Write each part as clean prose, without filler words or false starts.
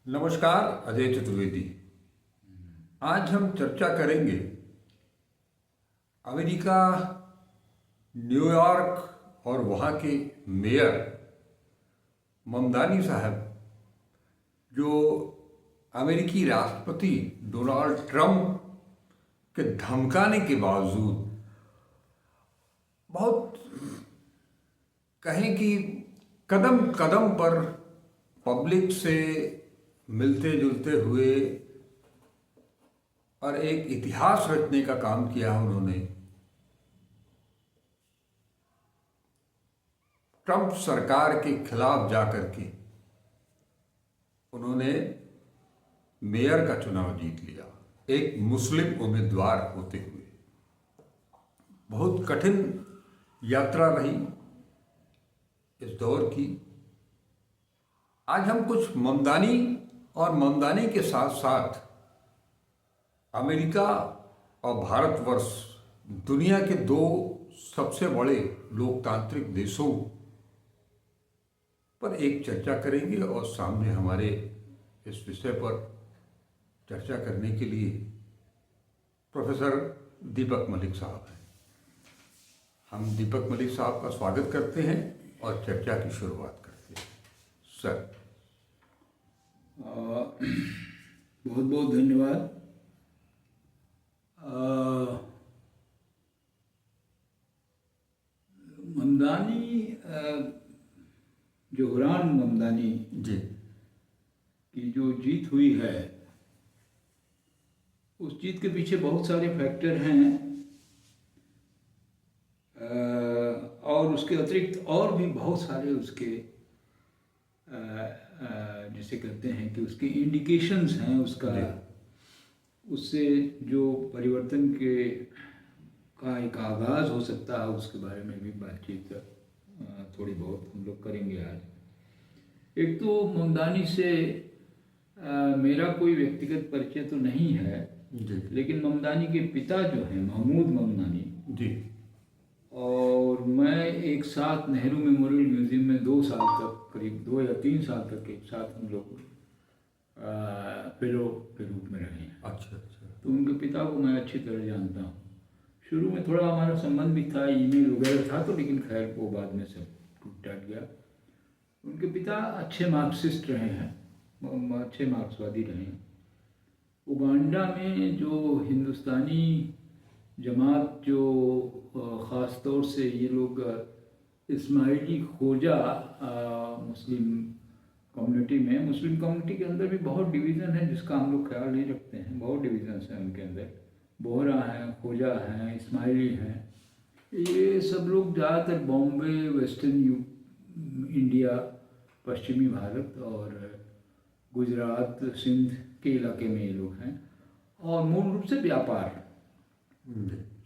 नमस्कार, अजय चतुर्वेदी। आज हम चर्चा करेंगे अमेरिका, न्यूयॉर्क और वहाँ के मेयर ममदानी साहब, जो अमेरिकी राष्ट्रपति डोनाल्ड ट्रंप के धमकाने के बावजूद बहुत कहें कि कदम कदम पर पब्लिक से मिलते जुलते हुए और एक इतिहास रचने का काम किया उन्होंने। ट्रंप सरकार के खिलाफ जाकर के उन्होंने मेयर का चुनाव जीत लिया, एक मुस्लिम उम्मीदवार होते हुए। बहुत कठिन यात्रा रही इस दौर की। आज हम कुछ ममदानी और ममदानी के साथ साथ अमेरिका और भारतवर्ष, दुनिया के दो सबसे बड़े लोकतांत्रिक देशों पर एक चर्चा करेंगे। और सामने हमारे इस विषय पर चर्चा करने के लिए प्रोफेसर दीपक मलिक साहब हैं। हम दीपक मलिक साहब का स्वागत करते हैं और चर्चा की शुरुआत करते हैं। सर, बहुत बहुत धन्यवाद। ममदानी, जोहरान ममदानी जी की जो जीत हुई है, उस जीत के पीछे बहुत सारे फैक्टर हैं, और उसके अतिरिक्त और भी बहुत सारे उसके जिसे कहते हैं कि उसके इंडिकेशंस हैं, उससे जो परिवर्तन का एक आगाज़ हो सकता है, उसके बारे में भी बातचीत थोड़ी बहुत हम लोग करेंगे आज। एक तो ममदानी से मेरा कोई व्यक्तिगत परिचय तो नहीं है जी, लेकिन ममदानी के पिता जो हैं महमूद ममदानी जी, और मैं एक साथ नेहरू मेमोरियल म्यूज़ियम में 2 साल तक, करीब 2 या 3 साल तक एक साथ हम लोग फेलो के रूप में रहे हैं। अच्छा अच्छा। तो उनके पिता को मैं अच्छी तरह जानता हूँ। शुरू में थोड़ा हमारा संबंध भी था, ईमेल वगैरह था, तो लेकिन खैर वो बाद में सब टूट टाट गया। उनके पिता अच्छे मार्क्सिस्ट रहे हैं, अच्छे मार्क्सवादी रहे हैं। उगांडा में जो हिंदुस्तानी जमात, जो ख़ास तौर से ये लोग इस्माइली खोजा मुस्लिम कम्युनिटी के अंदर भी बहुत डिवीज़न है, जिसका हम लोग ख्याल नहीं रखते हैं। बहुत डिवीज़न्स हैं उनके अंदर, बोहरा हैं, खोजा हैं, इस्माइली हैं। ये सब लोग ज़्यादातर बॉम्बे, वेस्टर्न इंडिया, पश्चिमी भारत और गुजरात, सिंध के इलाके में ये लोग हैं, और मूल रूप से व्यापार।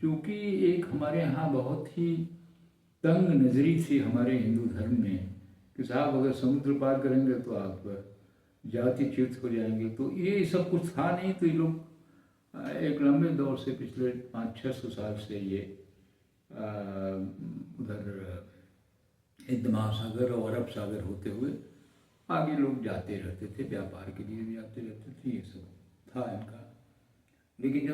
क्योंकि एक हमारे यहाँ बहुत ही तंग नज़री थी हमारे हिंदू धर्म में कि साहब अगर समुद्र पार करेंगे तो आप जातिच्युत हो जाएंगे। तो ये सब कुछ था नहीं। तो ये लोग एक लंबे दौर से, पिछले 500-600 साल से ये उधर हिंद महासागर और अरब सागर होते हुए आगे लोग जाते रहते थे, व्यापार के लिए भी जाते रहते थे। ये सब था इनका। लेकिन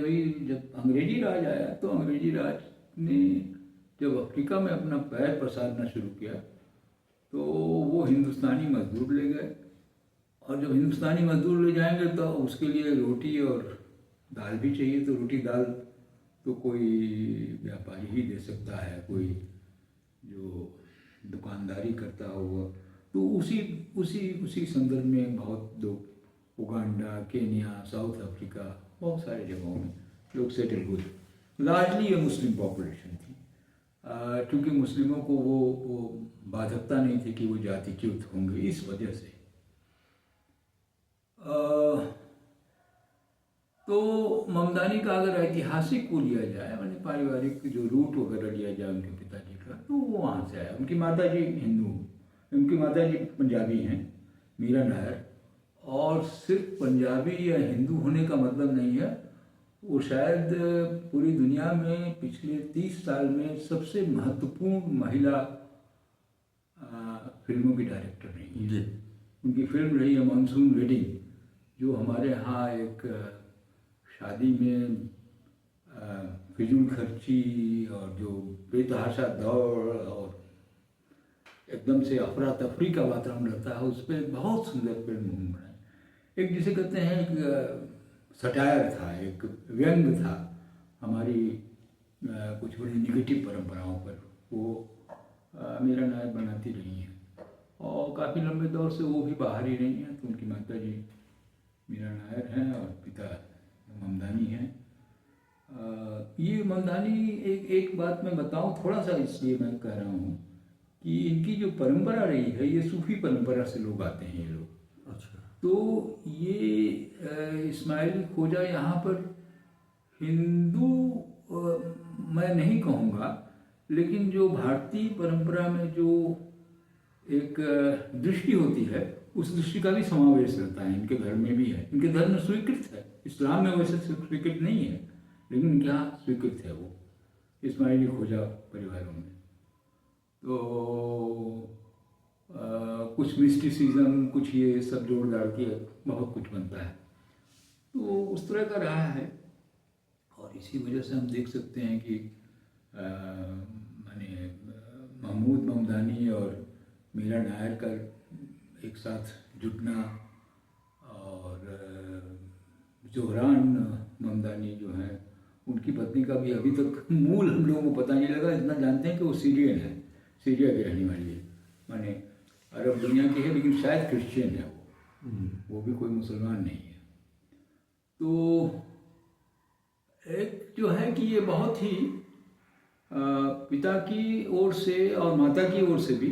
जब अंग्रेजी राज आया, तो अंग्रेजी राज ने जब अफ्रीका में अपना पैर पसारना शुरू किया, तो वो हिंदुस्तानी मजदूर ले गए। और जब हिंदुस्तानी मजदूर ले जाएंगे तो उसके लिए रोटी और दाल भी चाहिए। तो रोटी दाल तो कोई व्यापारी ही दे सकता है, कोई जो दुकानदारी करता हो। तो उसी संदर्भ में बहुत लोग उगांडा, केन्या, साउथ अफ्रीका, बहुत सारे जगहों में लोग सेटल हुए। लार्जली ये मुस्लिम पॉपुलेशन थी, क्योंकि मुस्लिमों को वो बाध्यता नहीं थी कि वो जातिच्युत होंगे, इस वजह से। तो ममदानी का अगर ऐतिहासिक को लिया जाए, मैंने पारिवारिक जो रूट वगैरह लिया जाए उनके पिताजी का, तो वो वहाँ से आया। उनकी माताजी हिंदू, उनकी माताजी पंजाबी हैं, मीरा नायर। और सिर्फ पंजाबी या हिंदू होने का मतलब नहीं है, वो शायद पूरी दुनिया में पिछले 30 साल में सबसे महत्वपूर्ण महिला फिल्मों की डायरेक्टर रही है। उनकी फिल्म रही है मानसून वेडिंग, जो हमारे यहाँ एक शादी में फिजूल खर्ची और जो बेतहाशा दौड़ और एकदम से अफरा तफरी का वातावरण रहता है, उस पर बहुत सुंदर फिल्म बनाई। एक जिसे कहते हैं एक सटायर था, एक व्यंग था हमारी कुछ बड़ी निगेटिव परंपराओं पर, वो मीरा नायर बनाती रही हैं और काफ़ी लंबे दौर से वो भी बाहर ही रही हैं। तो उनकी माता जी मीरा नायर हैं और पिता ममदानी हैं। ये ममदानी एक बात मैं बताऊं, थोड़ा सा इसलिए मैं कह रहा हूँ कि इनकी जो परंपरा रही है, ये सूफी परंपरा से लोग आते हैं ये लोग। अच्छा। तो ये इस्माइल खोजा यहाँ पर हिंदू मैं नहीं कहूँगा, लेकिन जो भारतीय परंपरा में जो एक दृष्टि होती है, उस दृष्टि का भी समावेश रहता है। इनके घर में भी है, इनके धर्म में स्वीकृत है, इस्लाम में वैसे स्वीकृत नहीं है, लेकिन इनके यहाँ स्वीकृत है वो इस्माइली खोजा परिवारों में। तो कुछ मिस्टिसिज्म, कुछ ये सब जोड़ डाल के बहुत कुछ बनता है, तो उस तरह का रहा है। और इसी वजह से हम देख सकते हैं कि माने महमूद ममदानी और मीरा नायर का एक साथ जुटना, और जोहरान ममदानी जो हैं, उनकी पत्नी का भी अभी तक मूल हम लोगों को पता नहीं लगा। इतना जानते हैं कि वो सीरियन है, सीरिया की रहने वाली है, माने अरब दुनिया की है, लेकिन शायद क्रिश्चियन है वो भी कोई मुसलमान नहीं है। तो एक जो है कि ये बहुत ही पिता की ओर से और माता की ओर से भी,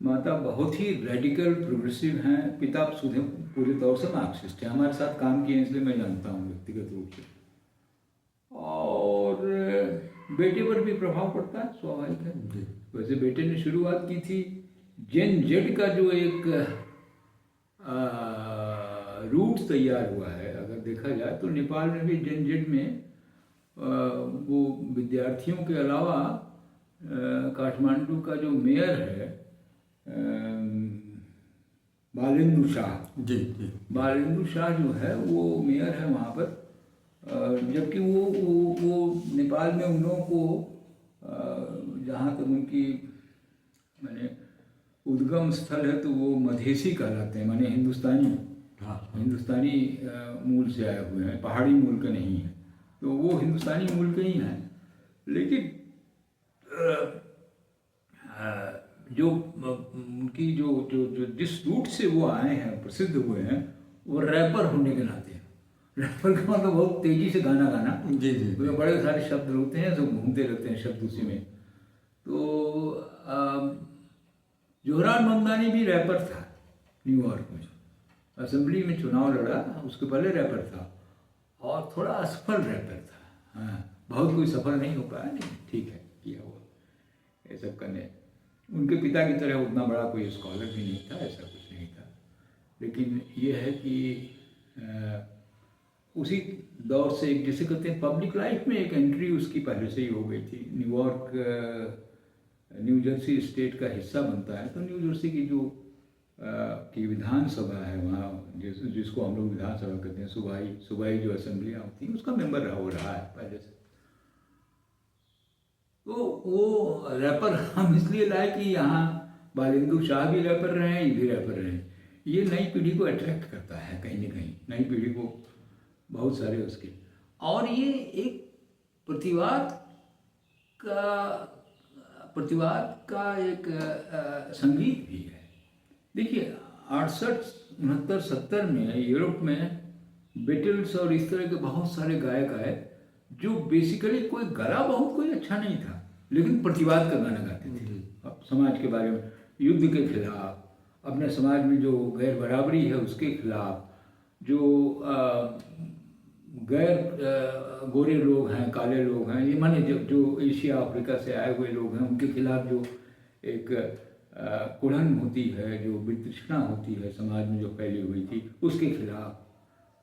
माता बहुत ही रेडिकल प्रोग्रेसिव हैं, पिता पूरे तौर से मार्क्सिस्ट हैं। हमारे साथ काम किए इसलिए मैं जानता हूँ व्यक्तिगत रूप से। और बेटे पर भी प्रभाव पड़ता है, स्वाभाविक है। वैसे बेटे ने शुरुआत की थी जेन जेड का जो एक रूट तैयार हुआ है, अगर देखा जाए तो नेपाल में भी जेन जेड में वो विद्यार्थियों के अलावा काठमांडू का जो मेयर है बालेंदु शाह, जी, बालेंदु शाह जो है वो मेयर है वहाँ पर। जबकि वो नेपाल में उन लोगों को जहाँ तक उनकी माने उद्गम स्थल है, तो वो मधेसी कहलाते हैं, माने हिंदुस्तानी। हाँ, हिंदुस्तानी मूल से आए हुए हैं, पहाड़ी मूल के नहीं हैं। तो वो हिंदुस्तानी मूल के ही हैं, लेकिन जो उनकी जो जो जो जिस रूट से वो आए हैं, प्रसिद्ध हुए हैं, वो रैपर होने के नाते हैं। रैपर का मतलब बहुत तेजी से गाना गाना। जी, बड़े सारे शब्द होते हैं, सब घूमते रहते हैं शब्द उसी में। तो जोहरान ममदानी भी रैपर था न्यूयॉर्क में, असेंबली में चुनाव लड़ा, उसके पहले रैपर था और थोड़ा असफल रैपर था। हाँ, बहुत कोई सफल नहीं हो पाया, नहीं ठीक है, किया हुआ ये सब करने। उनके पिता की तरह उतना बड़ा कोई स्कॉलर भी नहीं था, ऐसा कुछ नहीं था। लेकिन ये है कि उसी दौर से एक जिसे कहते हैं पब्लिक लाइफ में एक एंट्री उसकी पहले से ही हो गई थी। न्यूयॉर्क न्यू जर्सी स्टेट का हिस्सा बनता है, तो न्यू जर्सी की जो की विधानसभा है वहाँ, जिसको हम लोग विधानसभा कहते हैं, सूबाई जो असेंबलियाँ होती हैं, उसका मेंबर रहा है पहले से। तो वो रैपर हम इसलिए लाए कि यहाँ बालेंदु शाह भी रैपर रहे हैं, ये भी रैपर रहे हैं। ये नई पीढ़ी को अट्रैक्ट करता है कहीं ना कहीं, नई पीढ़ी को बहुत सारे उसके। और ये एक प्रतिवाद का एक संगीत भी है। देखिए 68, 69, 70 में यूरोप में बीटल्स और इस तरह के बहुत सारे गायक आए जो बेसिकली कोई गला बहुत कोई अच्छा नहीं था, लेकिन प्रतिवाद का गाना गाते थे। अब समाज के बारे में, युद्ध के खिलाफ, अपने समाज में जो गैर बराबरी है उसके खिलाफ, जो गैर गोरे लोग हैं, काले लोग हैं, ये माने जो एशिया अफ्रीका से आए हुए लोग हैं, उनके खिलाफ जो एक कुढ़न होती है, जो वितृष्णा होती है समाज में जो फैली हुई थी, उसके खिलाफ।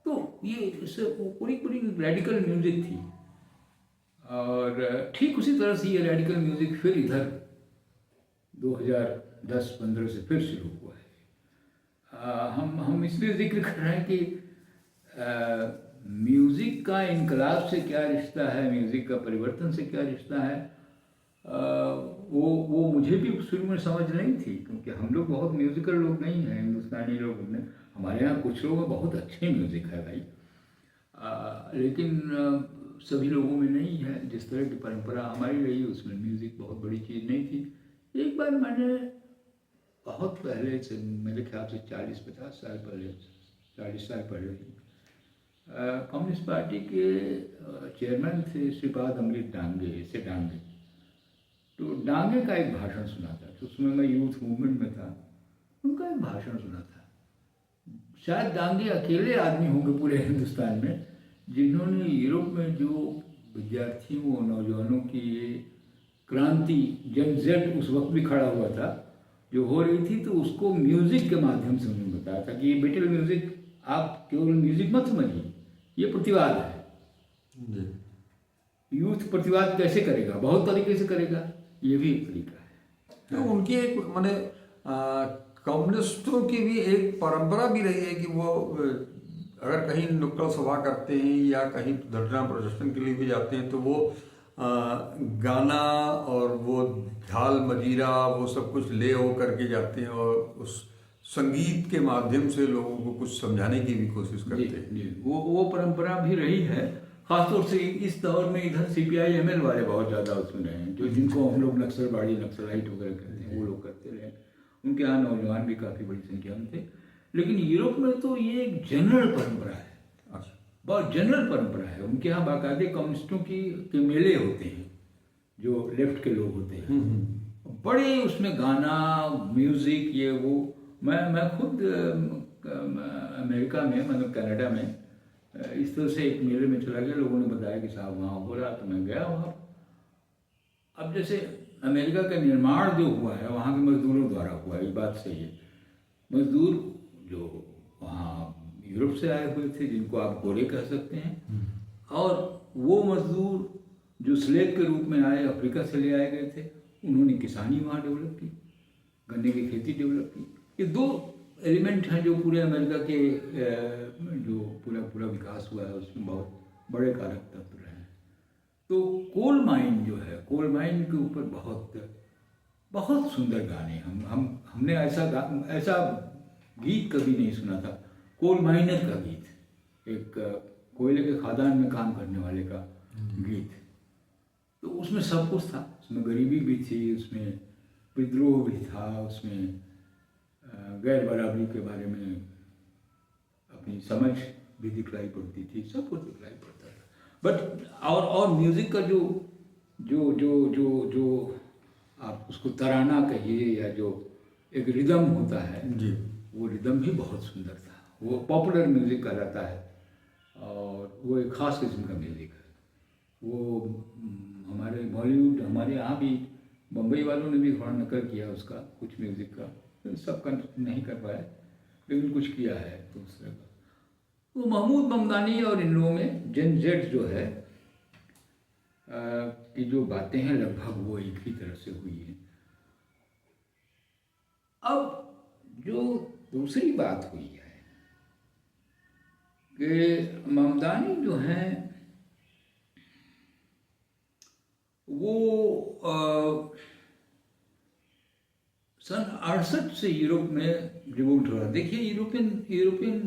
तो ये इससे पूरी रेडिकल म्यूजिक थी। और ठीक उसी तरह से ये रेडिकल म्यूजिक फिर इधर 2010-15 से फिर शुरू हुआ है। हम इसलिए जिक्र कर रहे हैं कि म्यूज़िक का इनकलाब से क्या रिश्ता है, म्यूज़िक का परिवर्तन से क्या रिश्ता है, वो मुझे भी शुरू में समझ नहीं थी, क्योंकि हम लोग बहुत म्यूज़िकल लोग नहीं हैं, हिंदुस्तानी लोग ने, हमारे यहाँ कुछ लोग बहुत अच्छे म्यूज़िक है भाई, लेकिन सभी लोगों में नहीं है। जिस तरह की परंपरा हमारी रही उसमें म्यूज़िक बहुत बड़ी चीज़ नहीं थी। एक बार मैंने बहुत पहले से, मेरे ख्याल से 40-50 साल पहले, 40 साल पहले, कम्युनिस्ट पार्टी के चेयरमैन थे श्रीपाद अमृत डांगे, ऐसे डांगे, तो डांगे का एक भाषण सुना था। तो उसमें मैं यूथ मूवमेंट में था, उनका एक भाषण सुना था। शायद डांगे अकेले आदमी होंगे पूरे हिंदुस्तान में जिन्होंने यूरोप में जो विद्यार्थियों और नौजवानों की ये क्रांति, जेन जेड उस वक्त भी खड़ा हुआ था जो हो रही थी, तो उसको म्यूज़िक के माध्यम से उन्होंने बताया था कि ये बेटल म्यूज़िक आप केवल म्यूज़िक मत समझिए, ये प्रतिवाद है। यूथ प्रतिवाद कैसे करेगा, बहुत तरीके से करेगा, ये भी एक तरीका है। तो उनकी एक माने कम्युनिस्टों की भी एक परंपरा भी रही है कि वो अगर कहीं नुक्कड़ सभा करते हैं या कहीं धरना प्रदर्शन के लिए भी जाते हैं तो वो गाना और वो झाल मजीरा वो सब कुछ ले हो करके जाते हैं और उस संगीत के माध्यम से लोगों को कुछ समझाने की भी कोशिश करते हैं। वो परंपरा भी रही है। खासतौर से इस दौर में इधर CPI-ML वाले बहुत ज़्यादा उसमें रहे हैं, जो जिनको हम लोग नक्सलवाड़ी, नक्सलाइट वगैरह कहते हैं, वो लोग करते रहे। उनके यहाँ नौजवान भी काफ़ी बड़ी संख्या में थे। लेकिन यूरोप में तो ये एक जनरल परंपरा है, बहुत जनरल परंपरा है। उनके यहाँ बाकायदे कम्युनिस्टों के मेले होते हैं, जो लेफ्ट के लोग होते हैं, बड़े उसमें गाना, म्यूज़िक, ये वो। मैं खुद अमेरिका में, मतलब कनाडा में, इस तरह से एक मेले में चला गया। लोगों ने बताया कि साहब वहाँ हो रहा, तो मैं गया वहाँ। अब जैसे अमेरिका का निर्माण जो हुआ है वहाँ के मजदूरों द्वारा हुआ, ये बात सही है। मजदूर जो वहाँ यूरोप से आए हुए थे, जिनको आप गोरे कह सकते हैं, और वो मजदूर जो स्लेव के रूप में आए, अफ्रीका से ले आए गए थे, उन्होंने किसानी वहाँ डेवलप की, गन्ने की खेती डेवलप की। ये दो एलिमेंट हैं जो पूरे अमेरिका के जो पूरा विकास हुआ है उसमें बहुत बड़े कारक तत्व रहे हैं। तो कोल माइन जो है, कोल माइन के ऊपर बहुत सुंदर गाने, हमने ऐसा गीत कभी नहीं सुना था। कोल माइनर का गीत, एक कोयले के खादान में काम करने वाले का गीत, तो उसमें सब कुछ था। उसमें गरीबी भी थी, उसमें विद्रोह भी था, उसमें गैर बराबरी के बारे में अपनी समझ भी दिखलाई पड़ती थी, सब कुछ दिखलाई पड़ता था। बट और म्यूज़िक का जो आप उसको तराना कहिए या जो एक रिदम होता है जी, वो रिदम भी बहुत सुंदर था। वो पॉपुलर म्यूज़िक कहलाता है और वो एक ख़ास किस्म का म्यूज़िक है। वो हमारे बॉलीवुड, हमारे यहाँ भी बम्बई वालों ने भी थोड़ा नकल किया उसका, कुछ म्यूज़िक का, सबका नहीं कर पाए, लेकिन कुछ किया है दूसरे का। तो महमूद ममदानी और इन लोगों में जेन जेड जो है कि जो बातें हैं लगभग वो एक ही तरह से हुई हैं। अब जो दूसरी बात हुई है कि ममदानी जो है वो सन 68 से यूरोप में रिवोल्ट हो रहा। देखिए यूरोपियन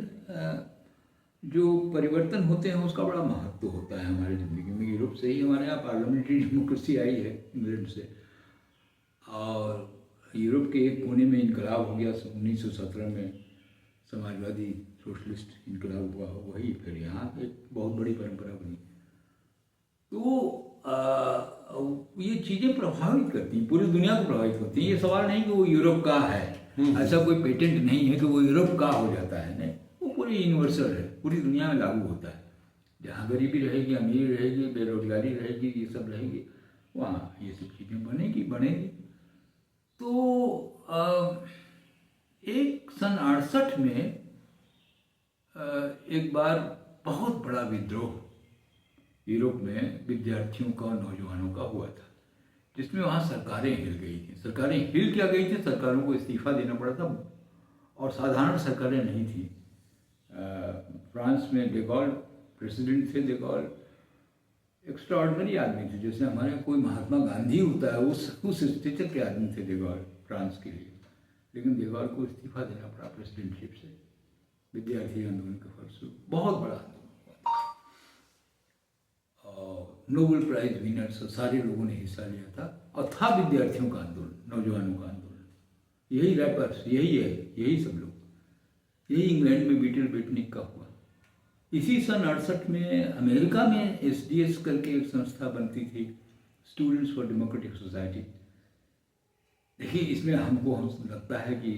जो परिवर्तन होते हैं उसका बड़ा महत्व होता है हमारी ज़िंदगी में। यूरोप से ही हमारे यहाँ पार्लियामेंट्री डेमोक्रेसी आई है, इंग्लैंड से, और यूरोप के एक कोने में इनकलाब हो गया 1917 में, समाजवादी सोशलिस्ट इनकलाब हुआ, वही फिर यहाँ एक बहुत बड़ी परंपरा बनी। तो ये चीज़ें प्रभावित करती हैं, पूरी दुनिया को प्रभावित करती हैं। ये सवाल नहीं कि वो यूरोप का है, ऐसा कोई पेटेंट नहीं है कि वो यूरोप का हो जाता है, नहीं, वो पूरी यूनिवर्सल है, पूरी दुनिया में लागू होता है। जहाँ गरीबी रहेगी, अमीरी रहेगी, बेरोजगारी रहेगी, ये सब रहेगी, वहाँ ये सब चीज़ें बनेगी। तो एक सन 68 में एक बार बहुत बड़ा विद्रोह यूरोप में विद्यार्थियों का और नौजवानों का हुआ था, जिसमें वहाँ सरकारें हिल गई थी। सरकारें हिल क्या गई थी, सरकारों को इस्तीफा देना पड़ा था और साधारण सरकारें नहीं थी। फ्रांस में डेगॉल प्रेसिडेंट थे। डेगॉल एक्स्ट्राऑर्डिनरी आदमी थे, जैसे हमारे यहाँ कोई महात्मा गांधी होता है उस स्टेचर के आदमी थे डेगॉल फ्रांस के लिए। लेकिन डेगॉल को इस्तीफा देना पड़ा प्रेसिडेंटशिप से विद्यार्थी आंदोलन के फलस्वरूप। बहुत बड़ा आंदोलन हुआ और नोबेल प्राइज विनर्स सारे लोगों ने हिस्सा लिया था और था विद्यार्थियों का आंदोलन, नौजवानों का आंदोलन। यही रैपर्स, यही है, यही सब लोग, यही इंग्लैंड में बीटल बेटनिक का हुआ। इसी सन 68 में अमेरिका में SDS करके एक संस्था बनती थी, स्टूडेंट्स फॉर डेमोक्रेटिक सोसाइटी। देखिए इसमें हमको लगता है कि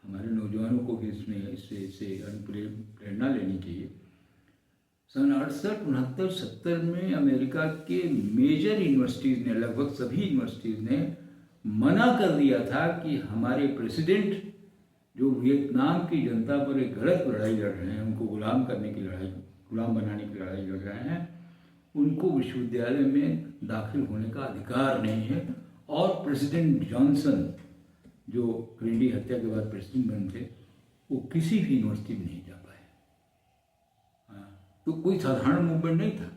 हमारे नौजवानों को भी इससे प्रेरणा लेनी चाहिए। सन 68, 69, 70 में अमेरिका के मेजर यूनिवर्सिटीज़ ने, लगभग सभी यूनिवर्सिटीज़ ने मना कर दिया था कि हमारे प्रेसिडेंट जो वियतनाम की जनता पर एक गलत लड़ाई लड़ रहे हैं, उनको गुलाम करने की लड़ाई, गुलाम बनाने की लड़ाई लड़ रहे हैं, उनको विश्वविद्यालय में दाखिल होने का अधिकार नहीं है। और प्रेसिडेंट जॉनसन जो केनेडी हत्या के बाद प्रेसिडेंट बने थे, वो किसी भी यूनिवर्सिटी में नहीं जा पाए। तो कोई साधारण मूवमेंट नहीं था।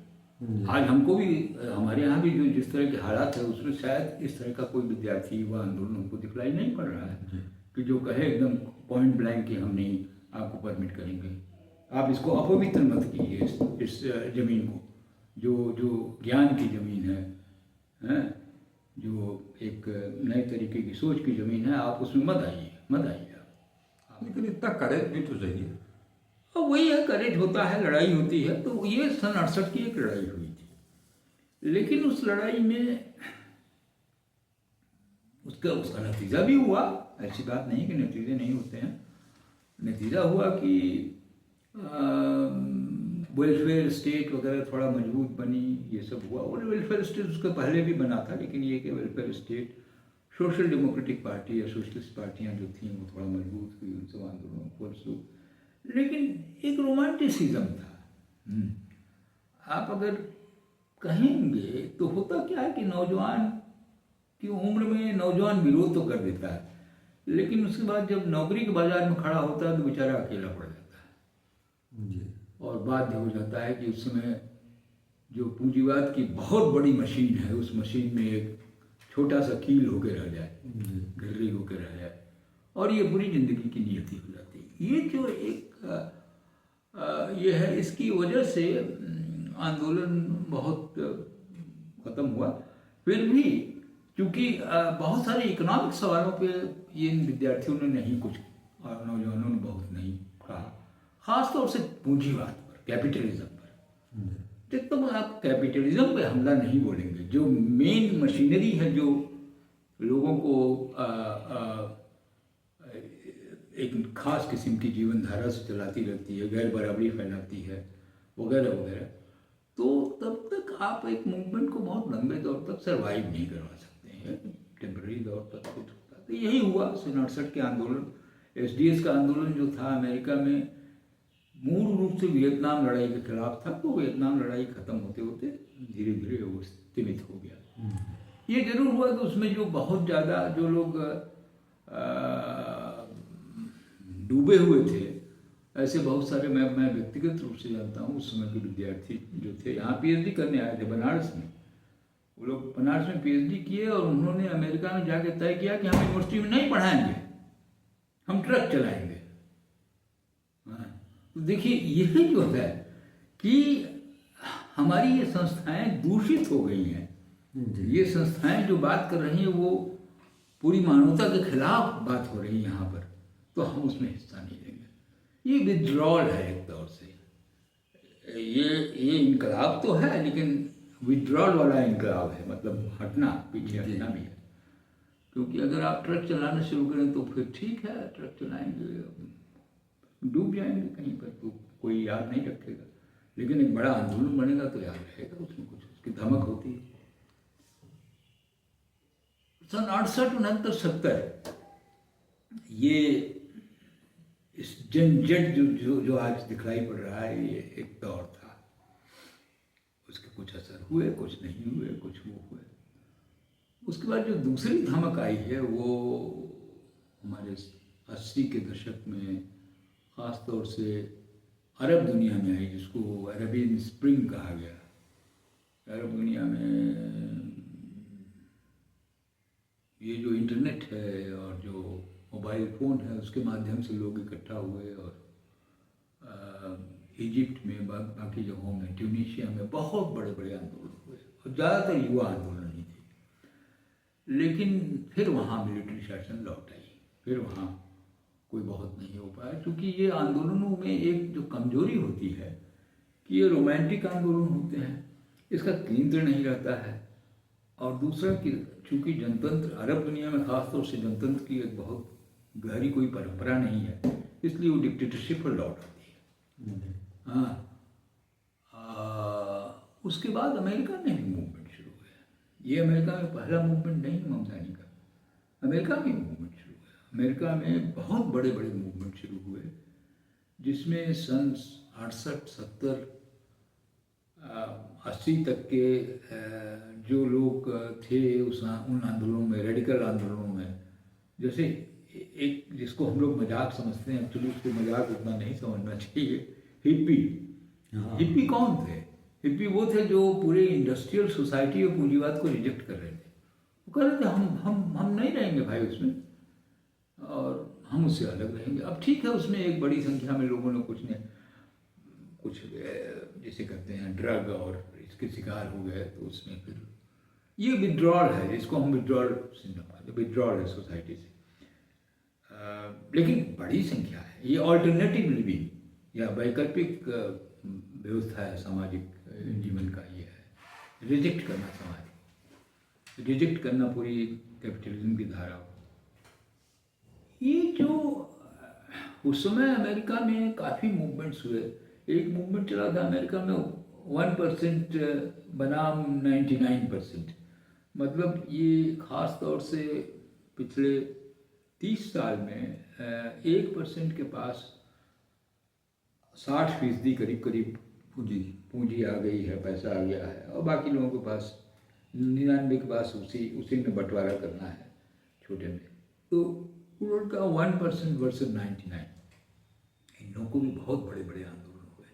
आज हमको भी, हमारे यहाँ भी जो जिस तरह के हालात है उसमें शायद इस तरह का कोई विद्यार्थी युवा आंदोलन हमको दिखलाई नहीं पड़ रहा है कि जो कहे एकदम पॉइंट ब्लैंक कि हम नहीं आपको परमिट करेंगे, आप इसको अपवित्र मत कीजिए इस जमीन को, जो ज्ञान की जमीन है, जो एक नए तरीके की सोच की जमीन है, आप उसमें मत आइए। लेकिन इतना करेज भी तो चाहिए। और वही है, करेज होता है, लड़ाई होती है। तो ये सन 68 की एक लड़ाई हुई थी, लेकिन उस लड़ाई में उसका नतीजा भी हुआ। ऐसी बात नहीं कि नतीजे नहीं होते हैं। नतीजा हुआ कि वेलफेयर स्टेट वगैरह थोड़ा मजबूत बनी, ये सब हुआ। और वेलफेयर स्टेट उसके पहले भी बना था, लेकिन ये कि welfare state, social democratic party या सोशलिस्ट पार्टियां जो थीं वो थोड़ा मजबूत हुई उन सब आंदोलनों को। लेकिन एक रोमांटिसिज्म था। आप अगर कहेंगे तो होता क्या है कि नौजवान की उम्र में नौजवान विरोध तो कर देता है, लेकिन उसके बाद जब नौकरी के बाजार में खड़ा होता है तो बेचारा अकेला पड़ जाता है और बाध्य हो जाता है कि उस समय जो पूंजीवाद की बहुत बड़ी मशीन है, उस मशीन में एक छोटा सा कील होकर रह जाए, गिर्री होकर रह जाए, और ये पूरी जिंदगी की नियति हो जाती है। ये जो एक ये है, इसकी वजह से आंदोलन बहुत खत्म हुआ। फिर भी क्योंकि बहुत सारे इकोनॉमिक सवालों पे ये विद्यार्थियों ने नहीं कुछ, और नौजवानों ने बहुत नहीं कहा, खासतौर से पूंजीवाद पर, कैपिटलिज्म पर। तो आप कैपिटलिज्म पे हमला नहीं बोलेंगे। जो मेन मशीनरी है जो लोगों को एक खास किस्म की जीवन धारा से चलाती रहती है, गैर बराबरी फैलाती है, वगैरह वगैरह, तो तब तक आप एक मूवमेंट को बहुत लंबे दौर तक सर्वाइव नहीं करवा सकते हैं। टेम्पररी दौर तक कुछ होता है। तो यही हुआ सन 68 के आंदोलन। SDS का आंदोलन जो था अमेरिका में, मूल रूप से वियतनाम लड़ाई के खिलाफ था। तो वियतनाम लड़ाई खत्म होते होते धीरे धीरे वो सीमित हो गया। ये जरूर हुआ कि उसमें जो बहुत ज़्यादा जो लोग डूबे हुए थे, ऐसे बहुत सारे मैं व्यक्तिगत रूप से जानता हूँ। उस समय के विद्यार्थी जो थे, यहाँ PhD करने आए थे बनारस में। वो लोग बनारस में PhD किए और उन्होंने अमेरिका में जाके तय किया कि हम यूनिवर्सिटी में नहीं पढ़ाएंगे, हम ट्रक चलाएंगे। तो देखिए यही जो है कि हमारी ये संस्थाएं दूषित हो गई हैं। ये संस्थाएं जो बात कर रही हैं वो पूरी मानवता के खिलाफ बात हो रही है यहाँ पर, तो हम उसमें हिस्सा नहीं लेंगे। ये विड्रॉल है एक तौर से। ये इनकलाब तो है, लेकिन विड्रॉल वाला इनकलाब है, मतलब हटना, पीछे हटना भी है। क्योंकि अगर आप ट्रक चलाना शुरू करें तो फिर ठीक है, ट्रक चलाएंगे, डूब जाएंगे कहीं पर तो कोई याद नहीं रखेगा। लेकिन एक बड़ा आंदोलन बनेगा तो याद रहेगा, उसमें कुछ उसकी धमक होती है। सन 68, 69, 70 ये इस जनजट जो आज दिखलाई पड़ रहा है, ये एक दौर था। उसके कुछ असर हुए, कुछ नहीं हुए, कुछ वो हुए। उसके बाद जो दूसरी धमक आई है वो हमारे 80 के दशक में ख़ास तौर से अरब दुनिया में आई, जिसको अरबियन स्प्रिंग कहा गया। अरब दुनिया में ये जो इंटरनेट है और जो मोबाइल फ़ोन है उसके माध्यम से लोग इकट्ठा हुए, और इजिप्ट में, बाकी जगहों में, ट्यूनीशिया में बहुत बड़े बड़े आंदोलन हुए, और ज़्यादातर युवा आंदोलन ही थे। लेकिन फिर वहाँ मिलिट्री शासन लौट आई, फिर वहाँ कोई बहुत नहीं हो पाया, क्योंकि ये आंदोलनों में एक जो कमजोरी होती है कि ये रोमांटिक आंदोलन होते हैं, इसका केंद्र नहीं रहता है। और दूसरा कि चूँकि जनतंत्र अरब दुनिया में ख़ासतौर से जनतंत्र की एक बहुत गहरी कोई परंपरा नहीं है, इसलिए वो डिक्टेटरशिप पर लौट आती है। हाँ, उसके बाद अमेरिका में भी मूवमेंट शुरू हुआ। ये अमेरिका में पहला मूवमेंट नहीं ममतानी का, अमेरिका में मूवमेंट शुरू हुआ। अमेरिका में बहुत बड़े बड़े मूवमेंट शुरू हुए, जिसमें सन 68, 70, 80 तक के जो लोग थे उन आंदोलनों में, रेडिकल आंदोलनों में, जैसे एक जिसको हम लोग मजाक समझते हैं, एक्चुअली उसको मजाक उतना नहीं समझना चाहिए, हिप्पी। हिप्पी कौन थे? हिप्पी वो थे जो पूरे इंडस्ट्रियल सोसाइटी और पूंजीवाद को रिजेक्ट कर रहे थे। वो कह रहे थे हम नहीं रहेंगे भाई उसमें, और हम उससे अलग रहेंगे। अब ठीक है, उसमें एक बड़ी संख्या में लोगों ने कुछ जैसे कहते हैं ड्रग और इसके शिकार हो गए, तो उसमें फिर ये विड्रॉल है, जिसको हम विड्रॉल है सोसाइटी से। लेकिन बड़ी संख्या है, ये ऑल्टरनेटिव लिविंग या वैकल्पिक व्यवस्था है सामाजिक जीवन का, ये है रिजेक्ट करना समाज, रिजेक्ट करना पूरी कैपिटलिज्म की धारा। ये जो उस समय अमेरिका में काफ़ी मूवमेंट्स हुए। एक मूवमेंट चला था अमेरिका में 1% बनाम 99%, मतलब ये ख़ास तौर से पिछले 30 साल में 1% के पास 60% करीब पूंजी आ गई है, पैसा आ गया है, और बाकी लोगों के पास 99 के पास उसी में बंटवारा करना है छोटे में। तो उनका 1% वर्सेस 99, इन लोगों को भी बहुत बड़े बड़े आंदोलन हुए।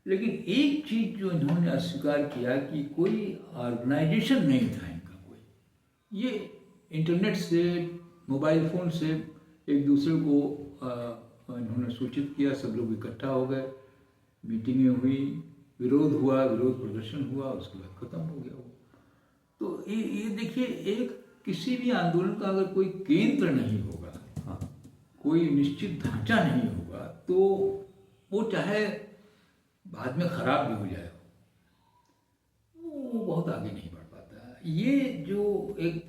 लेकिन एक चीज़ जो इन्होंने अस्वीकार किया कि कोई ऑर्गेनाइजेशन नहीं था इनका कोई। ये इंटरनेट से, मोबाइल फ़ोन से एक दूसरे को इन्होंने सूचित किया, सब लोग इकट्ठा हो गए, मीटिंगें हुई, विरोध हुआ, विरोध प्रदर्शन हुआ, उसके बाद ख़त्म हो गया वो। तो ये देखिए, एक किसी भी आंदोलन का अगर कोई केंद्र नहीं होगा, हाँ, कोई निश्चित ढांचा नहीं होगा, तो वो चाहे बाद में ख़राब भी हो जाए, वो बहुत आगे नहीं बढ़ पाता। ये जो एक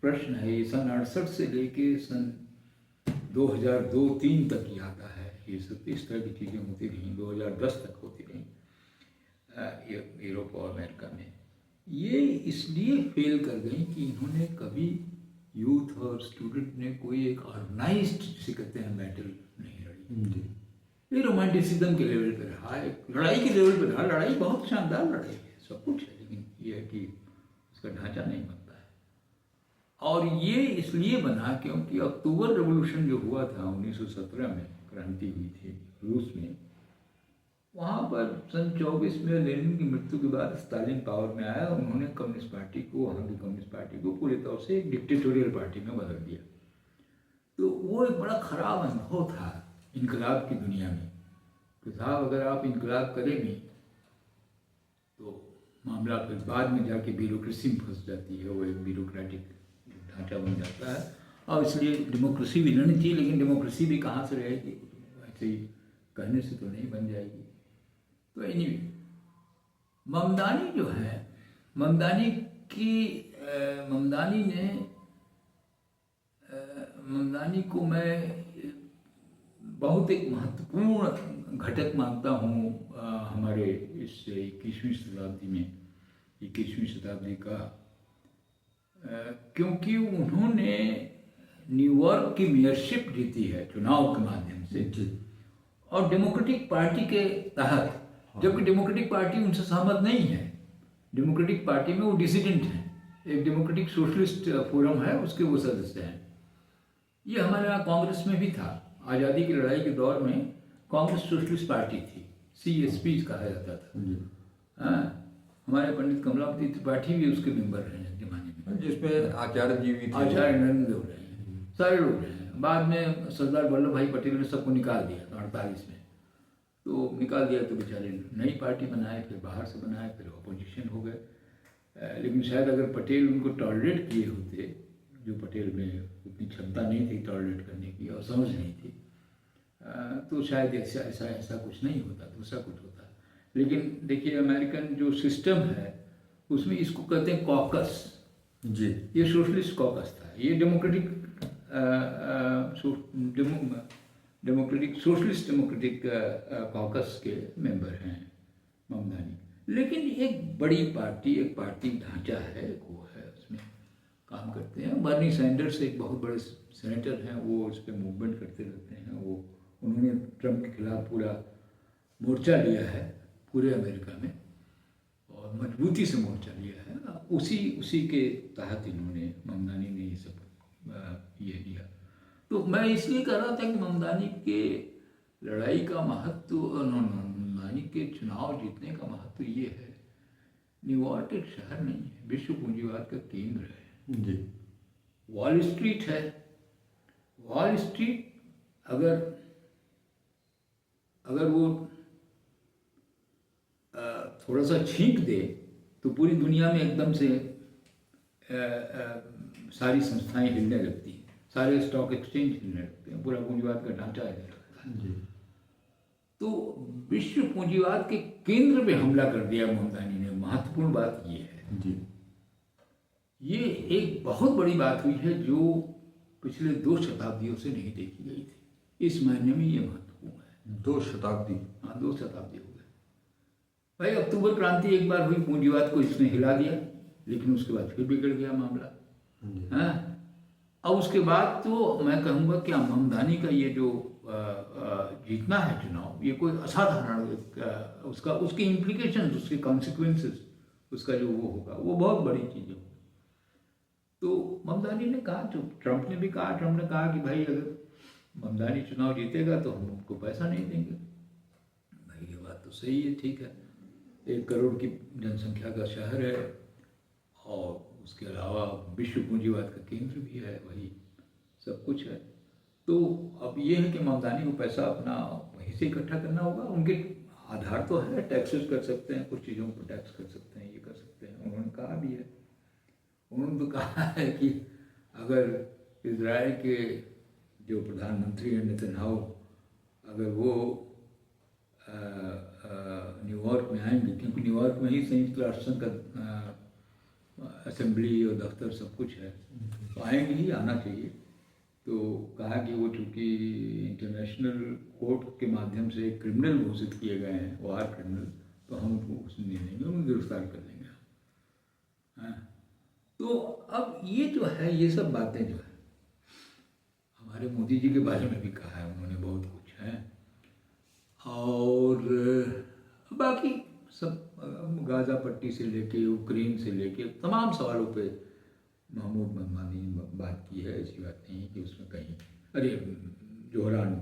प्रश्न है, ये सन 68 से लेके सन 2002-03 तक ही आता है। ये सब इस तरह की चीज़ें होती रहीं, 2010 तक होती रहीं यूरोप और अमेरिका में। ये इसलिए फेल कर गई कि इन्होंने कभी यूथ और स्टूडेंट ने कोई एक ऑर्गेनाइज्ड, जिसे कहते हैं, बैटल नहीं लड़ी। ये रोमांटिसिज्म के लेवल पे रहा, एक लड़ाई के लेवल पे रहा। लड़ाई बहुत शानदार लड़ाई है, सब कुछ है, लेकिन ये है कि उसका ढांचा नहीं बनता है। और ये इसलिए बना क्योंकि अक्टूबर रेवोल्यूशन जो हुआ था 1917 में, क्रांति हुई थी रूस में, वहाँ पर सन 24 में लेनिन की मृत्यु के बाद स्टालिन पावर में आया। उन्होंने कम्युनिस्ट पार्टी को, वहाँ की कम्युनिस्ट पार्टी को पूरे तौर से एक डिक्टेटोरियल पार्टी में बदल दिया। तो वो एक बड़ा ख़राब अनुभव था इनकलाब की दुनिया में कि साहब अगर आप इनकलाब करेंगे तो मामला फिर बाद में जाके ब्यूरोक्रेसी में फंस जाती है, वो एक ब्यूरोक्रेटिक ढांचा बन जाता है। और इसलिए डेमोक्रेसी भी रहनी चाहिए, लेकिन डेमोक्रेसी भी कहाँ से रहेगी, ऐसे ही कहने से तो नहीं बन जाएगी। तो एनीवे, ममदानी जो है, ममदानी को मैं बहुत एक महत्वपूर्ण घटक मानता हूँ हमारे इस 21वीं शताब्दी में, 21वीं शताब्दी का, क्योंकि उन्होंने न्यूयॉर्क की मेयरशिप जीती है चुनाव के माध्यम से, और डेमोक्रेटिक पार्टी के तहत, जबकि डेमोक्रेटिक पार्टी उनसे सहमत नहीं है। डेमोक्रेटिक पार्टी में वो डिसिडेंट हैं, एक डेमोक्रेटिक सोशलिस्ट फोरम है, उसके वो सदस्य हैं। ये हमारे यहाँ कांग्रेस में भी था। आज़ादी की लड़ाई के दौर में कांग्रेस सोशलिस्ट पार्टी थी, CSP कहा जाता था। हाँ, हमारे पंडित कमलापति त्रिपाठी भी उसके मेंबर रहे हैं जमाने में, जिसमें आचार्य जी भी थे। आचार्य नरेंद्र देव रहे हैं, सारे लोग रहे हैं। बाद में सरदार वल्लभ भाई पटेल ने सबको निकाल दिया 48 में। तो निकाल दिया तो बेचारे नई पार्टी बनाए, फिर बाहर से बनाए, फिर अपोजिशन हो गए। लेकिन शायद अगर पटेल उनको टॉलरेट किए होते, जो पटेल में उतनी क्षमता नहीं थी टॉलरेट करने की और समझ नहीं थी, तो शायद ऐसा कुछ नहीं होता, दूसरा कुछ होता। लेकिन देखिए अमेरिकन जो सिस्टम है उसमें इसको कहते हैं कॉकस जी। ये सोशलिस्ट कॉकस था। ये सोशलिस्ट डेमोक्रेटिक कॉकस के मेंबर हैं ममदानी। लेकिन एक बड़ी पार्टी, एक पार्टी ढांचा है, वो है, उसमें काम करते हैं। बर्नी सैंडर्स एक बहुत बड़े सेनेटर हैं, वो उस पर मूवमेंट करते रहते हैं। उन्होंने ट्रम्प के खिलाफ पूरा मोर्चा लिया है पूरे अमेरिका में, और मजबूती से मोर्चा लिया है। उसी के तहत इन्होंने, ममदानी ने ये सब ये लिया। तो मैं इसलिए कह रहा था कि ममदानी के लड़ाई का महत्व, ममदानी के चुनाव जीतने का महत्व ये है, न्यूयॉर्क एक शहर नहीं है, विश्व पूंजीवाद का केंद्र है जी। वॉल स्ट्रीट है। वॉल स्ट्रीट अगर वो थोड़ा सा छींक दे तो पूरी दुनिया में एकदम से सारी संस्थाएं हिलने लगती हैं, सारे स्टॉक एक्सचेंज हिलने लगते हैं, पूरा पूंजीवाद का ढांचा हिलने लगता है। जी। तो विश्व पूंजीवाद के केंद्र पे हमला कर दिया ममदानी ने। महत्वपूर्ण बात ये है जी। ये एक बहुत बड़ी बात हुई है जो पिछले 2 शताब्दियों से नहीं देखी गई थी। इस महीने में ये महत्वपूर्ण है। 2 शताब्दी। हाँ, 2 शताब्दी हो गए भाई। अक्टूबर क्रांति एक बार हुई, पूंजीवाद को इसने हिला दिया, लेकिन उसके बाद फिर बिगड़ गया मामला। हाँ, अब उसके बाद तो मैं कहूँगा कि ममदानी का ये जो जीतना है चुनाव, ये कोई असाधारण उसके इम्प्लीकेशन, उसके कॉन्सिक्वेंसेस, उसका जो वो होगा, वो बहुत बड़ी चीज़ होगी। तो ममदानी ने कहा, जो ट्रम्प ने भी कहा, ट्रम्प ने कहा कि भाई अगर ममदानी चुनाव जीतेगा तो हम उनको पैसा नहीं देंगे। भाई ये बात तो सही है, ठीक है, 1 करोड़ की जनसंख्या का शहर है और उसके अलावा विश्व पूंजीवाद का केंद्र भी है, वही सब कुछ है। तो अब ये है कि ममदानी को पैसा अपना वहीं से इकट्ठा करना होगा। उनके आधार तो है, टैक्सेस कर सकते हैं, कुछ चीज़ों पर टैक्स कर सकते हैं, ये कर सकते हैं। उन्होंने कहा भी है, उन्होंने तो कहा है कि अगर इजराइल के जो प्रधानमंत्री हैं नेतन्याहू, अगर वो न्यूयॉर्क में आएंगे, क्योंकि न्यूयॉर्क में ही संयुक्त राष्ट्र संघ का असेंबली और दफ्तर सब कुछ है, तो आएंगे ही, आना चाहिए। तो कहा कि वो चूँकि इंटरनेशनल कोर्ट के माध्यम से क्रिमिनल घोषित किए गए हैं, वार क्रिमिनल, तो हम उनको कुछ नहीं देंगे, उन्हें गिरफ्तार कर लेंगे। हाँ, तो अब ये जो है, ये सब बातें जो है, हमारे मोदी जी के बारे में भी कहा है उन्होंने, बहुत कुछ है। और बाकी सब गाज़ा पट्टी से लेके यूक्रेन से लेके तमाम सवालों पे महमूद ममदानी ने बात की है। ऐसी बात नहीं है कि उसमें कहीं, अरे जोहरान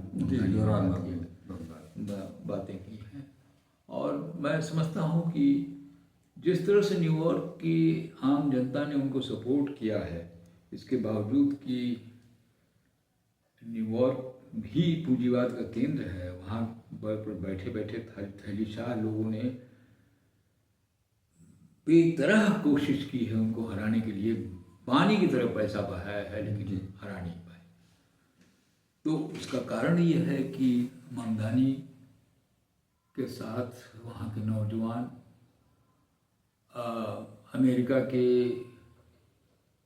बातें की हैं। और मैं समझता हूँ कि जिस तरह से न्यूयॉर्क की आम जनता ने उनको सपोर्ट किया है, इसके बावजूद कि न्यूयॉर्क भी पूंजीवाद का केंद्र है, वहाँ पर बैठे बैठे थैलीशाह लोगों ने बेतरह कोशिश की है उनको हराने के लिए, पानी की तरह पैसा बहाया है, लेकिन हरा नहीं पाए। तो उसका कारण ये है कि ममदानी के साथ वहाँ के नौजवान, अमेरिका के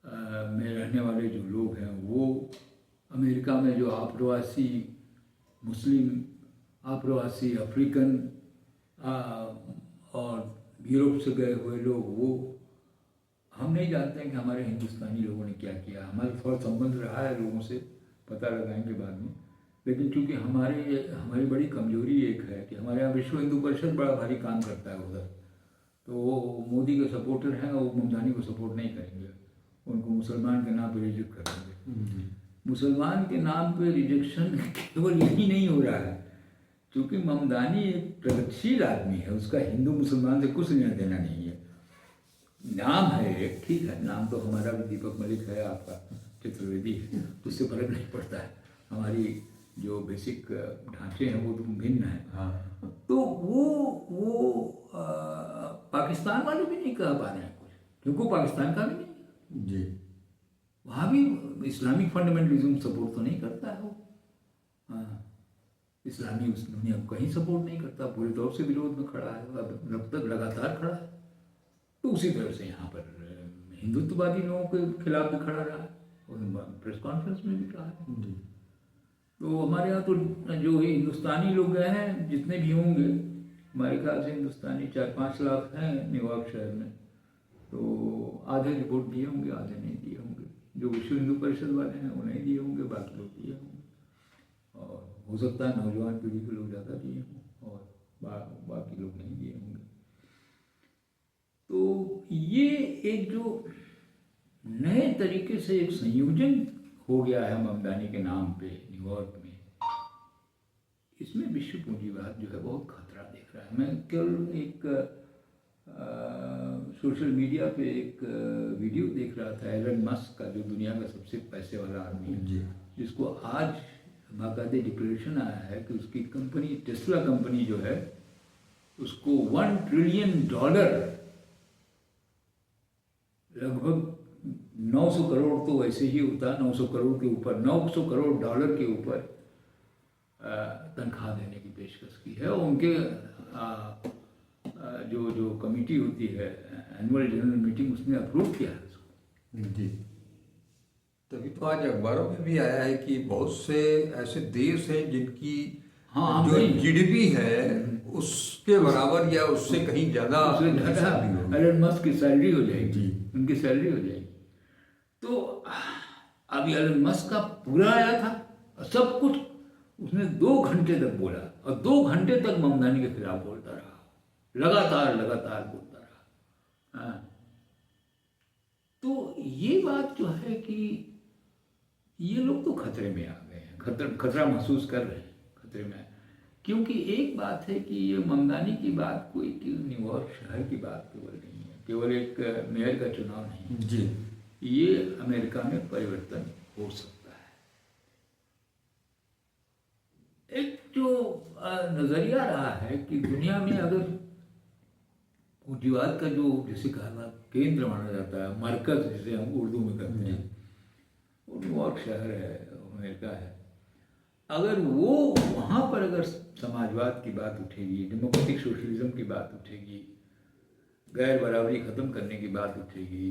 में रहने वाले जो लोग हैं, वो अमेरिका में जो आप्रवासी मुस्लिम, आप्रवासी अफ्रीकन और यूरोप से गए हुए लोग, वो हम नहीं जानते हैं कि हमारे हिंदुस्तानी लोगों ने क्या किया। हमारा थोड़ा संबंध रहा है लोगों से, पता लगाएंगे बाद में। लेकिन चूँकि हमारी बड़ी कमजोरी एक है कि हमारे यहाँ विश्व हिंदू परिषद बड़ा भारी काम करता है उधर, तो वो मोदी के सपोर्टर हैं, वो ममदानी को सपोर्ट नहीं करेंगे, उनको मुसलमान के नाम पर रिजेक्ट करेंगे। मुसलमान के नाम पे रिजेक्शन केवल यही नहीं हो रहा है, क्योंकि ममदानी एक प्रगतिशील आदमी है, उसका हिंदू मुसलमान से कुछ लेना देना नहीं है। नाम है एक, ठीक है, नाम तो हमारा भी दीपक मलिक है, आपका चतुर्वेदी है, तो उससे फर्क नहीं पड़ता है। हमारी जो बेसिक ढांचे हैं वो तो भिन्न है। हाँ। तो वो पाकिस्तान वाले भी नहीं कह पा रहे हैं कुछ, क्योंकि वो पाकिस्तान का भी नहीं, जी। वहाँ भी इस्लामिक फंडामेंटलिज्म सपोर्ट तो नहीं करता है वो। हाँ, इस्लामी उस दुनिया को कहीं सपोर्ट नहीं करता, पूरे तौर से विरोध में खड़ा है, अब तक लगातार खड़ा है। तो उसी तरह से यहाँ पर हिंदुत्ववादी लोगों के खिलाफ भी खड़ा रहा है, और प्रेस कॉन्फ्रेंस में भी कहा है। जी। तो हमारे यहाँ तो जो हिंदुस्तानी लोग गए हैं, जितने भी होंगे, हमारे ख्याल से हिंदुस्तानी 4-5 लाख हैं न्यूयॉर्क शहर में, तो आधे रिपोर्ट दिए होंगे, आधे नहीं दिए होंगे। जो विश्व हिंदू परिषद वाले हैं वो नहीं दिए होंगे, बाकी लोग दिए होंगे, और हो सकता है नौजवान पीढ़ी के लोग ज़्यादा दिए हों और बाकी लोग नहीं दिए होंगे। तो ये एक जो नए तरीके से एक संयोजन हो गया है ममदानी के नाम पे न्यूयॉर्क में, इसमें विश्व पूंजीवाद जो है बहुत खतरा देख रहा है। मैं केवल एक सोशल मीडिया पे एक वीडियो देख रहा था एलन मस्क का, जो दुनिया का सबसे पैसे वाला आदमी है, जी। जिसको आज बाकायदे डिक्लेरेशन आया है कि उसकी कंपनी टेस्ला कंपनी जो है उसको $1 ट्रिलियन, लगभग 900 करोड़ तो वैसे ही होता, 900 करोड़ के ऊपर, $900 करोड़ के ऊपर तनख्वाह देने की पेशकश की है। और उनके जो कमेटी होती है, एनुअल जनरल मीटिंग, उसने अप्रूव किया है उसको। जी। तभी तो आज अखबारों में भी आया है कि बहुत से ऐसे देश हैं जिनकी जो जीडीपी है उसके बराबर या उससे कहीं ज्यादा एलन मस्क की सैलरी हो जाएगी, जी। उनकी सैलरी हो जाएगी। तो अभी एलन मस्क का पूरा आया था, सब कुछ उसने 2 घंटे तक बोला, और 2 घंटे तक ममदानी के खिलाफ बोलता रहा, लगातार बोलता रहा। हाँ। तो ये बात जो है कि ये लोग तो खतरे में आ गए हैं, खतरा महसूस कर रहे हैं, खतरे में। क्योंकि एक बात है कि ये ममदानी की बात कोई न्यूयॉर्क शहर की बात केवल नहीं है, केवल एक मेयर का चुनाव नहीं है जी। ये अमेरिका में परिवर्तन हो सकता है। एक जो नजरिया रहा है कि दुनिया में अगर पूंजीवाद का जो जिसे कहा केंद्र माना जाता है, मरकज जिसे हम उर्दू में कहते हैं, वो न्यूयॉर्क शहर है, अमेरिका है। अगर वो वहाँ पर अगर समाजवाद की बात उठेगी, डेमोक्रेटिक सोशलिज्म की बात उठेगी, गैर बराबरी ख़त्म करने की बात उठेगी,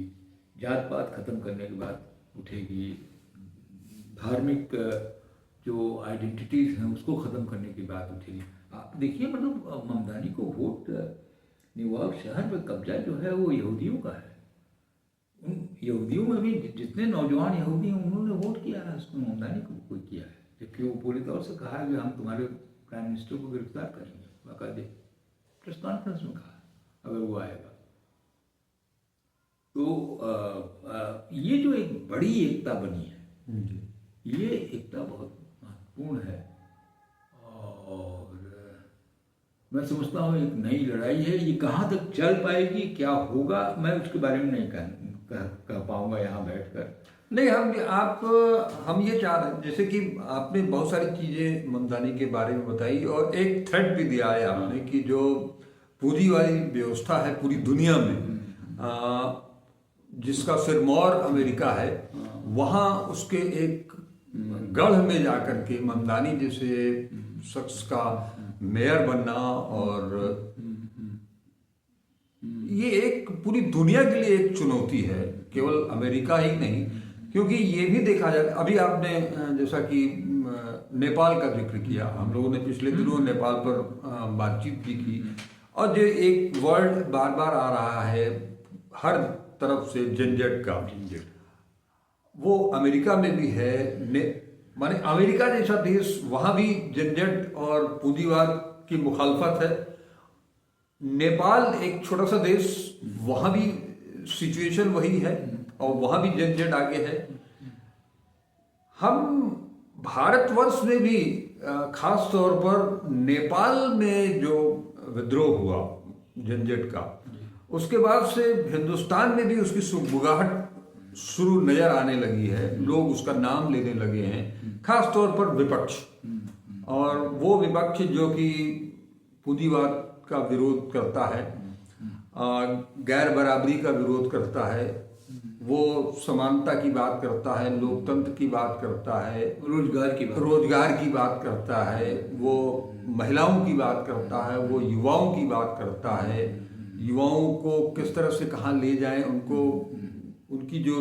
जात पात ख़त्म करने की बात उठेगी, धार्मिक जो आइडेंटिटीज़ हैं उसको ख़त्म करने की बात उठेगी। आप देखिए, मतलब ममदानी को वोट न्यूयॉर्क शहर पर कब्जा जो है वो यहूदियों का है। उन यहूदियों में भी जितने नौजवान यहूदी हैं उन्होंने वोट किया है, उसको ममदानी को कोई किया है, जबकि वो पूरी तौर से कहा है कि हम तुम्हारे प्राइम मिनिस्टर को गिरफ्तार करेंगे, बाकायदे प्रेस कॉन्फ्रेंस में कहा अगर वो आएगा। तो ये जो एक बड़ी एकता बनी है, ये एकता बहुत महत्वपूर्ण है, और मैं समझता हूँ एक नई लड़ाई है। ये कहाँ तक चल पाएगी, क्या होगा, मैं उसके बारे में नहीं कह पाऊँगा यहाँ बैठकर। नहीं, हम ये चाह रहे हैं, जैसे कि आपने बहुत सारी चीज़ें ममदानी के बारे में बताई, और एक थ्रेड भी दिया है आपने कि जो पूरी वाली व्यवस्था है पूरी दुनिया में, जिसका सिरमौर अमेरिका है, वहाँ उसके एक गढ़ में जाकर के ममदानी जैसे शख्स का मेयर बनना, और ये एक पूरी दुनिया के लिए एक चुनौती है, केवल अमेरिका ही नहीं। क्योंकि ये भी देखा जाए, अभी आपने जैसा कि नेपाल का जिक्र किया, हम लोगों ने पिछले दिनों नेपाल पर बातचीत भी की, और जो एक वर्ड बार बार आ रहा है हर तरफ से, झंझट का, वो अमेरिका में भी है। माने अमेरिका जैसा देश, वहाँ भी झंझट और पूंजीवाद की मुखालफत है। नेपाल एक छोटा सा देश, वहाँ भी सिचुएशन वही है, और वहाँ भी झंझट आगे है। हम भारतवर्ष में भी खास तौर पर नेपाल में जो विद्रोह हुआ झंझट का, उसके बाद से हिंदुस्तान में भी उसकी सुगबुगाहट शुरू नजर आने लगी है। लोग उसका नाम लेने लगे हैं, खास तौर पर विपक्ष, और वो विपक्ष जो कि पूंजीवाद का विरोध करता है, गैर बराबरी का विरोध करता है, वो समानता की बात करता है, लोकतंत्र की बात करता है, रोजगार की बात करता है, वो महिलाओं की बात करता है, वो युवाओं की बात करता है, युवाओं को किस तरह से कहाँ ले जाएं, उनको उनकी जो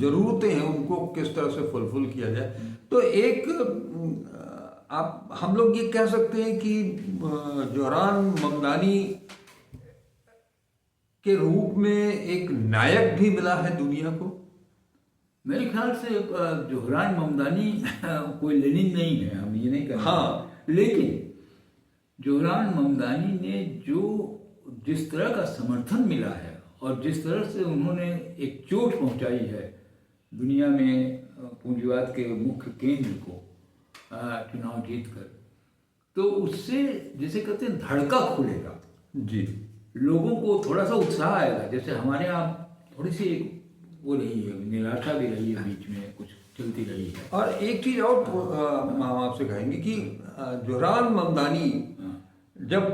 जरूरतें हैं उनको किस तरह से फुलफिल किया जाए। तो एक हम लोग ये कह सकते हैं कि जोहरान ममदानी के रूप में एक नायक भी मिला है दुनिया को। मेरे ख्याल से जोहरान ममदानी कोई लेनिन नहीं है, हम ये नहीं कहते। हाँ, लेकिन जोहरान ममदानी ने जिस तरह का समर्थन मिला है और जिस तरह से उन्होंने एक चोट पहुंचाई है दुनिया में पूंजीवाद के मुख्य केंद्र को चुनाव जीतकर, तो उससे जैसे कहते हैं धड़का खुलेगा जी, लोगों को थोड़ा सा उत्साह आएगा। जैसे हमारे यहाँ थोड़ी सी वो रही है, निराशा भी रही है, बीच में कुछ चलती रही है। और एक चीज और हम आपसे कहेंगे कि जोहरान ममदानी जब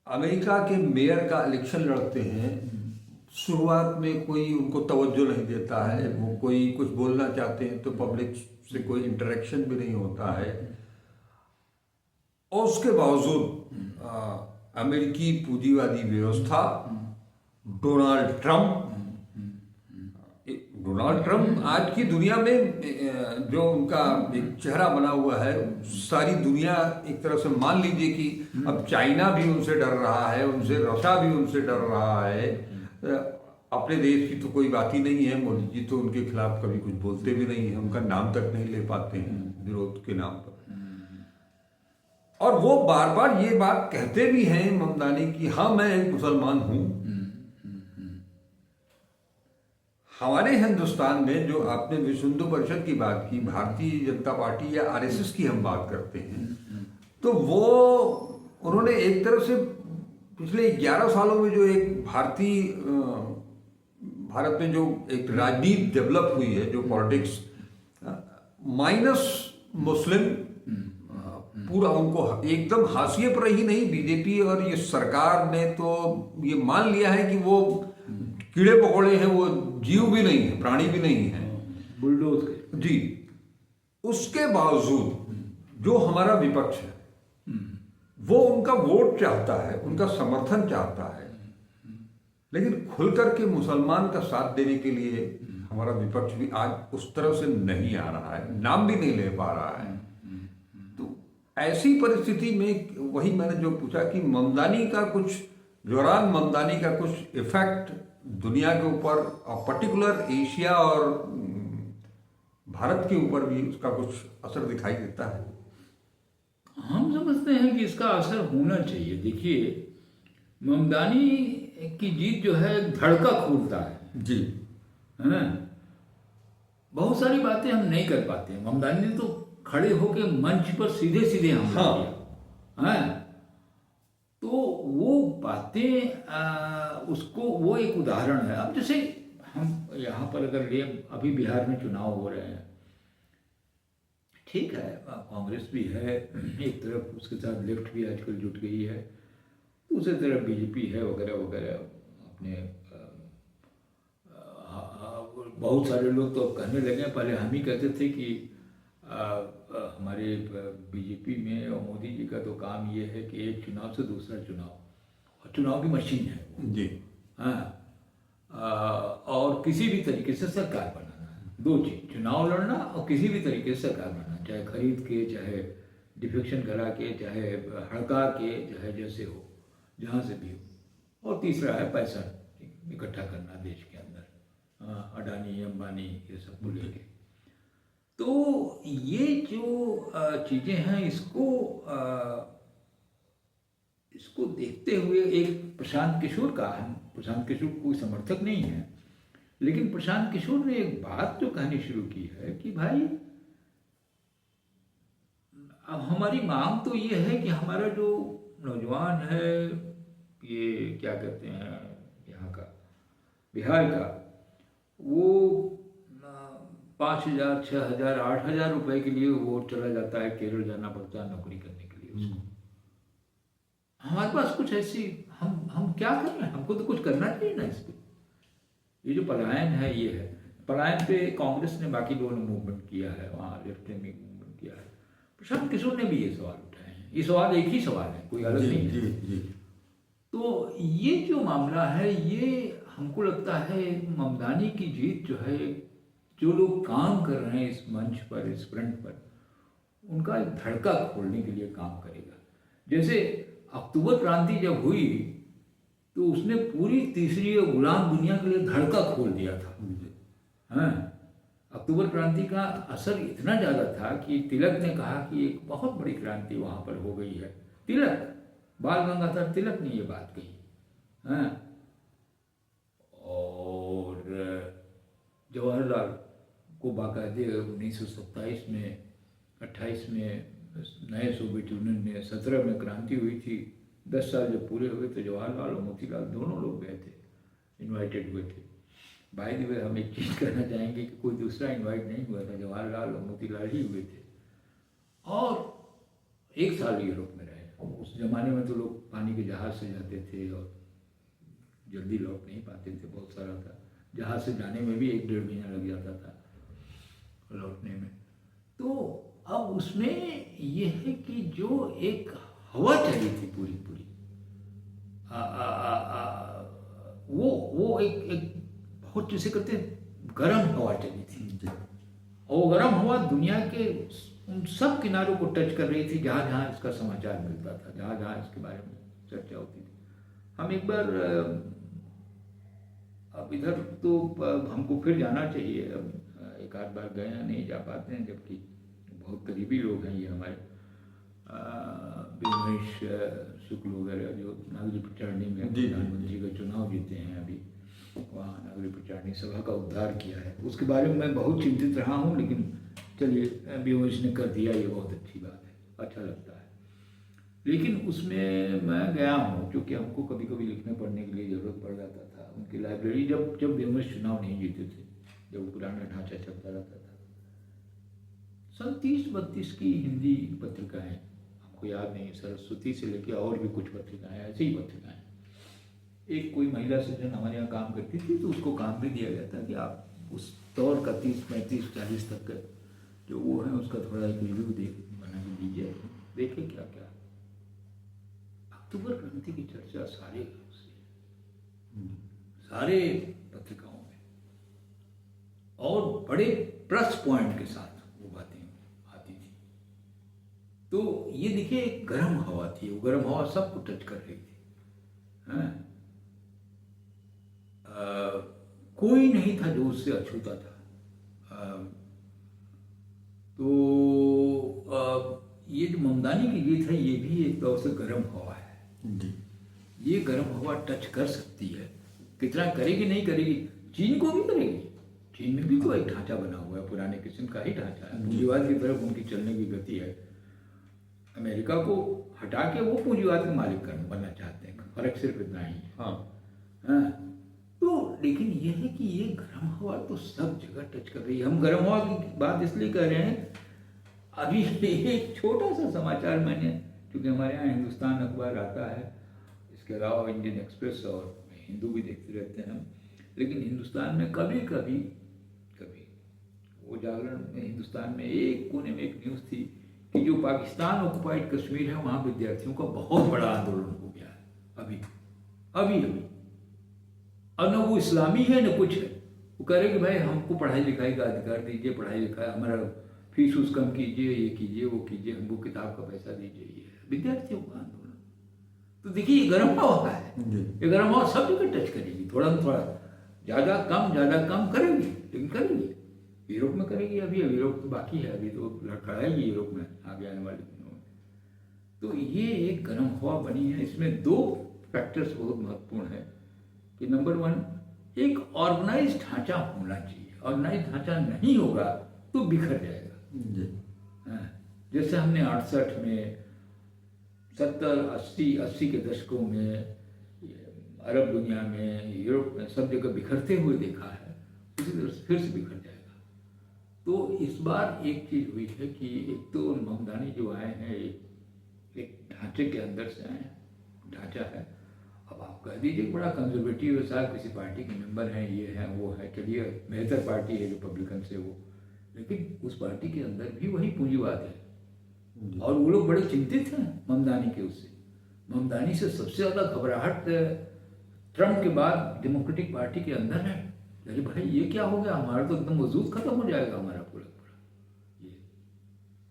अमेरिका के मेयर का इलेक्शन लड़ते हैं, शुरुआत में कोई उनको तवज्जो नहीं देता है, वो कोई कुछ बोलना चाहते हैं तो पब्लिक से कोई इंटरेक्शन भी नहीं होता है, और उसके बावजूद अमेरिकी पूंजीवादी व्यवस्था, डोनाल्ड ट्रंप आज की दुनिया में जो उनका एक चेहरा बना हुआ है, सारी दुनिया एक तरह से मान लीजिए कि अब चाइना भी उनसे डर रहा है, उनसे रशिया भी उनसे डर रहा है। अपने देश की तो कोई बात ही नहीं है, मोदी जी तो उनके खिलाफ कभी कुछ बोलते भी नहीं है, उनका नाम तक नहीं ले पाते हैं विरोध के नाम पर। और वो बार बार ये बात कहते भी हैं ममदानी की, हाँ मैं एक मुसलमान हूं। हमारे हिंदुस्तान में जो आपने विश्व हिंदू परिषद की बात की, भारतीय जनता पार्टी या आरएसएस की हम बात करते हैं, तो वो उन्होंने एक तरह से पिछले 11 सालों में जो एक भारत में जो एक राजनीति डेवलप हुई है, जो पॉलिटिक्स माइनस मुस्लिम, पूरा उनको एकदम हाशिए पर ही नहीं, बीजेपी और ये सरकार ने तो ये मान लिया है कि वो कीड़े पकौड़े हैं, वो जीव भी नहीं है, प्राणी भी नहीं है, बुलडोज के जी। उसके बावजूद जो हमारा विपक्ष है वो उनका वोट चाहता है, उनका समर्थन चाहता है, लेकिन खुल करके मुसलमान का साथ देने के लिए हमारा विपक्ष भी आज उस तरह से नहीं आ रहा है, नाम भी नहीं ले पा रहा है। तो ऐसी परिस्थिति में वही मैंने जो पूछा कि ममदानी का कुछ, जोहरान ममदानी का कुछ इफेक्ट दुनिया के ऊपर और पर्टिकुलर एशिया और भारत के ऊपर भी उसका कुछ असर दिखाई देता है। हम समझते हैं कि इसका असर होना चाहिए। देखिए, ममदानी की जीत जो है धड़का खोलता है जी, है ना। बहुत सारी बातें हम नहीं कर पाते हैं, ममदानी ने तो खड़े होकर मंच पर सीधे सीधे हमला किया है, तो वो बातें उसको, वो एक उदाहरण है। अब जैसे हम यहाँ पर अगर ले, अभी बिहार में चुनाव हो रहे हैं, ठीक है, कांग्रेस भी है एक तरफ, उसके साथ लेफ्ट भी आजकल जुट गई है, दूसरी तरफ बीजेपी है वगैरह वगैरह। अपने बहुत सारे लोग तो कहने लगे, पहले हम ही कहते थे कि हमारे बीजेपी में और मोदी जी का तो काम ये है कि एक चुनाव से दूसरा चुनाव, और चुनाव की मशीन है जी, हाँ, और किसी भी तरीके से सरकार बनाना है। दो चीज, चुनाव लड़ना और किसी भी तरीके से सरकार बनाना, चाहे खरीद के, चाहे डिफेक्शन करा के, चाहे हड़का के, चाहे जैसे हो, जहाँ से भी हो। और तीसरा है पैसा इकट्ठा करना देश के अंदर, अडानी अंबानी ये सब को लेके। तो ये जो चीज़ें हैं, इसको देखते हुए एक प्रशांत किशोर का, हम प्रशांत किशोर कोई समर्थक नहीं है, लेकिन प्रशांत किशोर ने एक बात जो कहनी शुरू की है कि भाई अब हमारी मांग तो ये है कि हमारा जो नौजवान है, ये क्या कहते हैं यहाँ का, बिहार का, वो 5,000, 6,000, 8,000 रुपए के लिए वो चला जाता है, केरल जाना पड़ता है नौकरी करने के लिए उसको। हमारे पास कुछ ऐसी, हम क्या कर रहे हैं, हमको तो कुछ करना चाहिए ना इस पे। ये जो पलायन है, ये है पलायन पे कांग्रेस ने, बाकी लोगों ने मूवमेंट किया है, वहाँ लेफ्ट विंग मूवमेंट किया है। प्रशांत किशोर ने भी ये सवाल उठाए हैं। ये सवाल एक ही सवाल है, कोई अलग नहीं है। जी। तो ये जो मामला है, ये हमको लगता है ममदानी की जीत जो है, जो लोग काम कर रहे हैं इस मंच पर, इस फ्रंट पर, उनका एक धड़का खोलने के लिए काम करेगा। जैसे अक्टूबर क्रांति जब हुई तो उसने पूरी तीसरी गुलाम दुनिया के लिए धड़का खोल दिया था। हाँ, अक्टूबर क्रांति का असर इतना ज़्यादा था कि तिलक ने कहा कि एक बहुत बड़ी क्रांति वहाँ पर हो गई है। तिलक, बाल गंगाधर तिलक ने ये बात कही। हाँ, और जवाहरलाल को बाकायदे 1927 में, 28 में नए सोवियत यूनियन में, 17 में क्रांति हुई थी। 10 साल जब पूरे हुए तो जवाहरलाल और मोतीलाल दोनों लोग गए थे, इनवाइटेड हुए थे। बाय द वे हम एक चीज़ कहना चाहेंगे कि कोई दूसरा इनवाइट नहीं हुआ था, जवाहरलाल और मोतीलाल ही हुए थे। और 1 साल यूरोप में रहे। उस जमाने में तो लोग पानी के जहाज़ से जाते थे और जल्दी लौट नहीं पाते थे, बहुत सारा था। जहाज़ से जाने में भी 1-1.5 महीना लग जाता था लौटने में। तो अब उसमें ये है कि जो एक हवा चली थी पूरी पूरी, वो एक बहुत, जिसे कहते हैं गर्म हवा चली थी। और वो गर्म हवा दुनिया के उन सब किनारों को टच कर रही थी जहाँ जहाँ इसका समाचार मिलता था, जहाँ जहाँ इसके बारे में चर्चा होती थी। हम एक बार, अब इधर तो हमको फिर जाना चाहिए, अब एक आध बार गए हैं, नहीं जा पाते हैं, जबकि बहुत करीबी लोग हैं ये हमारे, महेश शुक्ल वगैरह जो नागरिक प्रचारणी में प्रधानमंत्री का चुनाव जीते हैं अभी, वहाँ नागरिक प्रचारणी सभा का उद्धार किया है। उसके बारे में मैं बहुत चिंतित रहा हूँ, लेकिन चलिए महेश ने कर दिया, ये बहुत अच्छी बात है, अच्छा लगता है। लेकिन उसमें मैं गया हूँ, क्योंकि हमको कभी कभी लिखने पढ़ने के लिए ज़रूरत पड़ जाता था। उनकी लाइब्रेरी, जब महेश चुनाव नहीं जीते थे, जब पुराना ढांचा चलता रहता था, सन 30-32 की हिंदी पत्रिकाएं, हमको याद नहीं, सरस्वती से लेकर और भी कुछ पत्रिकाएं, ऐसी ही पत्रिकाएं। एक कोई महिला सज्जन हमारे यहाँ काम करती थी, तो उसको काम भी दिया गया था कि आप उस दौर का 30, 35, 40 तक का जो वो है, उसका थोड़ा एक रिव्यू बना के दीजिए, देखें क्या क्या। अक्टूबर क्रांति की चर्चा सारे पत्रिकाओं में, और बड़े प्लस पॉइंट के साथ वो बातें आती थी। तो ये देखिए, एक गर्म हवा थी, वो गर्म हवा सबको टच कर रही थी। हाँ, कोई नहीं था जो उससे अछूता था। तो ये जो ममदानी की गीत है, ये भी एक तरह से गर्म हवा है जी। ये गर्म हवा टच कर सकती है, कितना करेगी नहीं करेगी, चीन को भी करेगी। चीन में भी तो एक ढांचा बना हुआ है, पुराने किस्म का ही ढांचा है, पूंजीवाद की तरफ उनकी चलने की गति है। अमेरिका को हटा के वो पूंजीवाद के मालिक बनना चाहते हैं, फर्क सिर्फ इतना ही है। हाँ, तो लेकिन ये है कि ये गर्म हवा तो सब जगह टच कर रही है। हम गर्म हवा की बात इसलिए कर रहे हैं, अभी एक छोटा सा समाचार मैंने, क्योंकि हमारे यहाँ हिंदुस्तान अखबार आता है, इसके अलावा इंडियन एक्सप्रेस और हिंदू भी देखते रहते हैं हम, लेकिन हिंदुस्तान में कभी वो जागरण में, हिंदुस्तान में एक कोने में एक न्यूज़ थी कि जो पाकिस्तान ऑक्युपाइड कश्मीर है, वहाँ विद्यार्थियों का बहुत बड़ा आंदोलन हो गया है अभी। और न वो इस्लामी है न कुछ है, वो कह रहे कि भाई हमको पढ़ाई लिखाई का अधिकार दीजिए, पढ़ाई लिखाई, हमारा फीस उस कम कीजिए, ये कीजिए वो कीजिए, हमको किताब का पैसा दीजिए। ये विद्यार्थियों का आंदोलन। तो देखिए, ये गर्म हवा है, ये गर्म हवा सब जगह टच करेगी, थोड़ा ज़्यादा कम करेगी, लेकिन करेगी। यूरोप में करेगी, अभी यूरोप तो बाकी है, अभी तो लड़खड़ाएगी यूरोप में आगे आने वाले दिनों में। तो ये एक गर्म हवा बनी है। इसमें 2 फैक्टर्स बहुत महत्वपूर्ण है कि नंबर 1, एक ऑर्गेनाइज ढांचा होना चाहिए। ऑर्गेनाइज ढांचा नहीं होगा तो बिखर जाएगा। जी। हाँ, जैसे हमने 68 में 70, 80 के दशकों में अरब दुनिया में, यूरोप में, सब जगह बिखरते हुए देखा है, उसी तरह से फिर से बिखर जाएगा। तो इस बार एक चीज़ हुई है कि एक तो ममदानी जो आए हैं एक ढांचे के अंदर से आए हैं, ढांचा है। अब आप कह दीजिए बड़ा कंजर्वेटिव है साहब, किसी पार्टी के मेंबर हैं, ये है वो है, चलिए बेहतर पार्टी है रिपब्लिकन से वो, लेकिन उस पार्टी के अंदर भी वही पूंजीवाद है। और वो लोग बड़े चिंतित हैं ममदानी के उससे। ममदानी से सबसे ज़्यादा घबराहट ट्रम्प के बाद डेमोक्रेटिक पार्टी के अंदर है। अरे भाई ये क्या हो गया, हमारा तो एकदम वजूद खत्म हो जाएगा हमारा पूरा पूरा। ये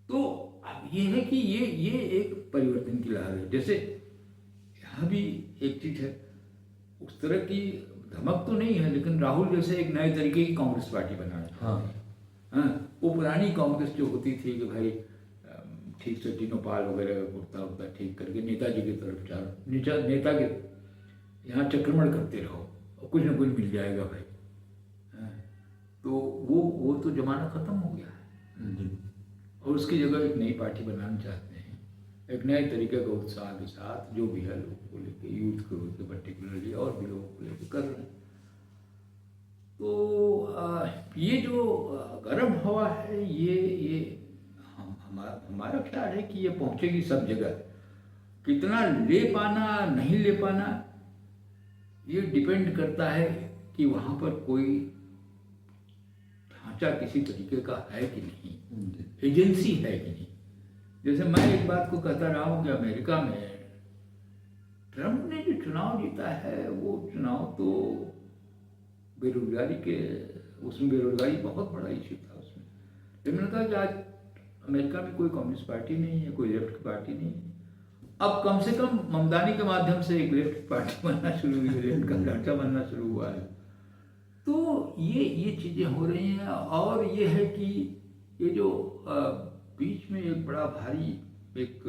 तो अब ये है कि ये एक परिवर्तन की लहर है। जैसे यहाँ भी एक चीज है, उस तरह की धमक तो नहीं है, लेकिन राहुल जैसे एक नए तरीके की कांग्रेस पार्टी बनाना चाहते हैं। हाँ, वो पुरानी कांग्रेस जो होती थी कि भाई ठीक से तीनों पाल वगैरह कुर्ता उर्ता ठीक करके नेताजी की तरफ चारो नेता के यहाँ चक्रमण करते रहो और कुछ ना कुछ मिल जाएगा भाई। हाँ, तो वो तो जमाना खत्म हो गया है और उसकी जगह एक नई पार्टी बनाना चाहते हैं, एक नए तरीके का उत्साह के साथ, जो भी है लोगों को लेके, यूथ को लेके पर्टिकुलरली, और भी लोगों को लेके कर रहे हैं। तो ये जो गर्म हवा है, ये हमारा ख्याल है कि ये पहुंचेगी सब जगह। कितना ले पाना नहीं ले पाना ये डिपेंड करता है कि वहाँ पर कोई ढांचा किसी तरीके का है कि नहीं, एजेंसी है कि नहीं। जैसे मैं एक बात को कहता रहा हूँ कि अमेरिका में ट्रम्प ने जो चुनाव जीता है, वो चुनाव तो बेरोजगारी के, उसमें बेरोजगारी बहुत बड़ा इश्यू था उसमें। लेकिन मैंने कहा कि आज अमेरिका में कोई कम्युनिस्ट पार्टी नहीं है, कोई लेफ्ट की पार्टी नहीं है। अब कम से कम ममदानी के माध्यम से एक लेफ्ट पार्टी बनना शुरू हुई है, लेफ्ट का ढांचा बनना शुरू हुआ है। तो ये चीज़ें हो रही हैं। और ये है कि ये जो बीच में एक बड़ा भारी एक